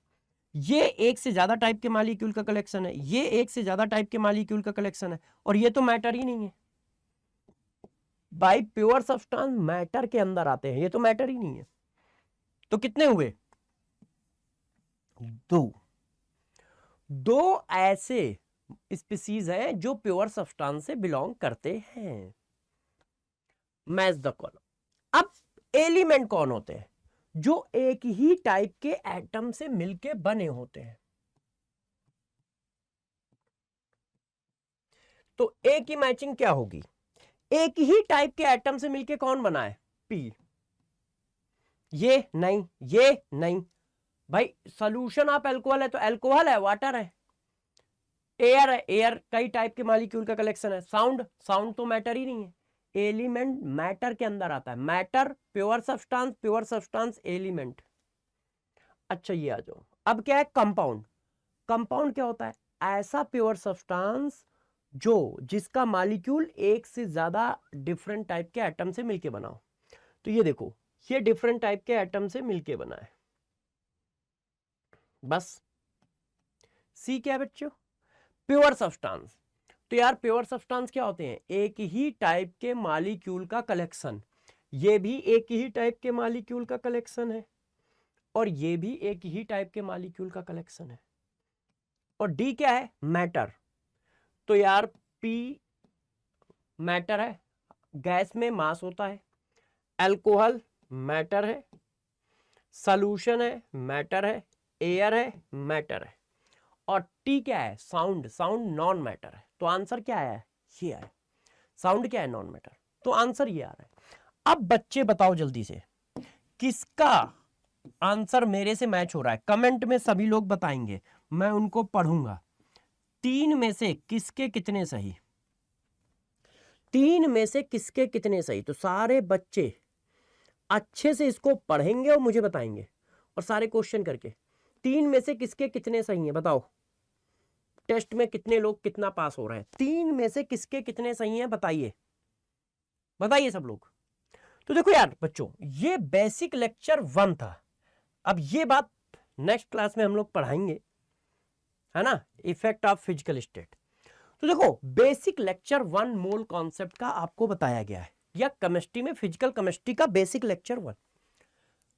ये एक से ज्यादा टाइप के मॉलिक्यूल का कलेक्शन है, ये एक से ज्यादा टाइप के मॉलिक्यूल का कलेक्शन है, और ये तो मैटर ही नहीं है भाई। प्योर सब्सटेंस मैटर के अंदर आते हैं, ये तो मैटर ही नहीं है। तो कितने हुए? दो ऐसे स्पीसीज हैं जो प्योर सब्सटेंस से बिलोंग करते हैं। Match the column. अब एलिमेंट कौन होते हैं? जो एक ही टाइप के एटम से मिलके बने होते हैं। तो ए की मैचिंग क्या होगी? एक ही टाइप के एटम से मिलके कौन बना है? पी। ये नहीं, ये नहीं भाई। सॉल्यूशन ऑफ अल्कोहल है तो अल्कोहल है, वाटर है। एयर है, एयर कई टाइप के मॉलिक्यूल का कलेक्शन है। साउंड, साउंड तो मैटर ही नहीं है। एलिमेंट मैटर के अंदर आता है। Matter pure substance, pure substance element. अच्छा ये आ जाओ, अब क्या है? कंपाउंड। कंपाउंड क्या होता है? ऐसा प्योर सब्सटेंस जो जिसका मॉलिक्यूल एक से ज्यादा डिफरेंट टाइप के एटम से मिलके बना हो। तो ये देखो, ये डिफरेंट टाइप के एटम से मिलके बना है, बस। सी क्या है बच्चों? Pure substance. तो यार प्योर सब्सटेंस क्या होते हैं? एक ही टाइप के मॉलिक्यूल का कलेक्शन। ये भी एक ही टाइप के मॉलिक्यूल का कलेक्शन है, और ये भी एक ही टाइप के मॉलिक्यूल का कलेक्शन है। और डी क्या है? मैटर। तो यार पी मैटर है, गैस में मास होता है। अल्कोहल मैटर है, सॉल्यूशन है, मैटर है। एयर है, मैटर है। और टी क्या है? साउंड। साउंड नॉन मैटर है। तो आंसर क्या है? ये है। साउंड क्या है? Non matter. तो आंसर ये आ रहा है। अब बच्चे बताओ जल्दी से, किसका आंसर मेरे से मैच हो रहा है? कमेंट में सभी लोग बताएंगे, मैं उनको पढ़ूंगा। तीन में से किसके कितने सही? तीन में से किसके कितने सही? तो सारे बच्चे अच्छे से इसको पढ़ेंगे और मुझे बताएंगे, और सारे क्वेश्चन करके तीन में से किसके कितने सही हैं बताओ। टेस्ट में कितने लोग कितना पास हो रहे हैं? तीन में से किसके कितने सही हैं बताइए, बताइए सब लोग। तो देखो यार बच्चों, ये बेसिक लेक्चर 1 था। अब ये बात नेक्स्ट क्लास में हम लोग पढ़ाएंगे, है ना, इफेक्ट ऑफ फिजिकल स्टेट। तो देखो बेसिक लेक्चर 1 मोल कॉन्सेप्ट का आपको बताया गया है, या केमिस्ट्री में फिजिकल केमिस्ट्री का बेसिक लेक्चर 1।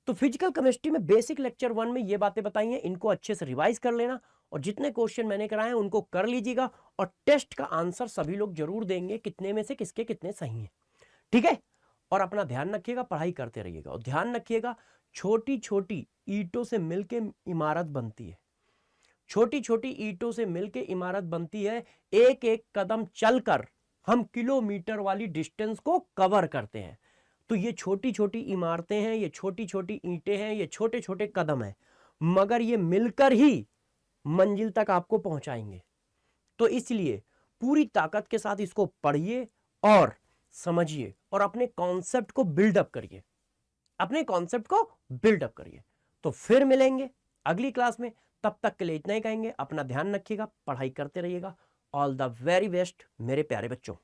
तो फिजिकल केमिस्ट्री में बेसिक लेक्चर 1 में ये बातें बताई हैं, इनको अच्छे से रिवाइज कर लेना, और जितने क्वेश्चन मैंने कराए हैं उनको कर लीजिएगा, और टेस्ट का आंसर सभी लोग जरूर देंगे, कितने में से किसके कितने सही हैं, ठीक है। और अपना ध्यान रखिएगा, पढ़ाई करते रहिएगा, और ध्यान रखिएगा छोटी छोटी ईंटों से मिलके इमारत बनती है। छोटी छोटी ईंटों से मिलके इमारत बनती है। एक एक कदम चलकर हम किलोमीटर वाली डिस्टेंस को कवर करते हैं। तो ये छोटी छोटी इमारतें हैं, ये छोटी छोटी ईंटें हैं, ये छोटे छोटे कदम हैं, मगर ये मिलकर ही मंजिल तक आपको पहुंचाएंगे। तो इसलिए पूरी ताकत के साथ इसको पढ़िए और समझिए, और अपने कॉन्सेप्ट को बिल्डअप करिए, अपने कॉन्सेप्ट को बिल्डअप करिए। तो फिर मिलेंगे अगली क्लास में, तब तक के लिए इतना ही कहेंगे। अपना ध्यान रखिएगा, पढ़ाई करते रहिएगा। ऑल द वेरी बेस्ट मेरे प्यारे बच्चों।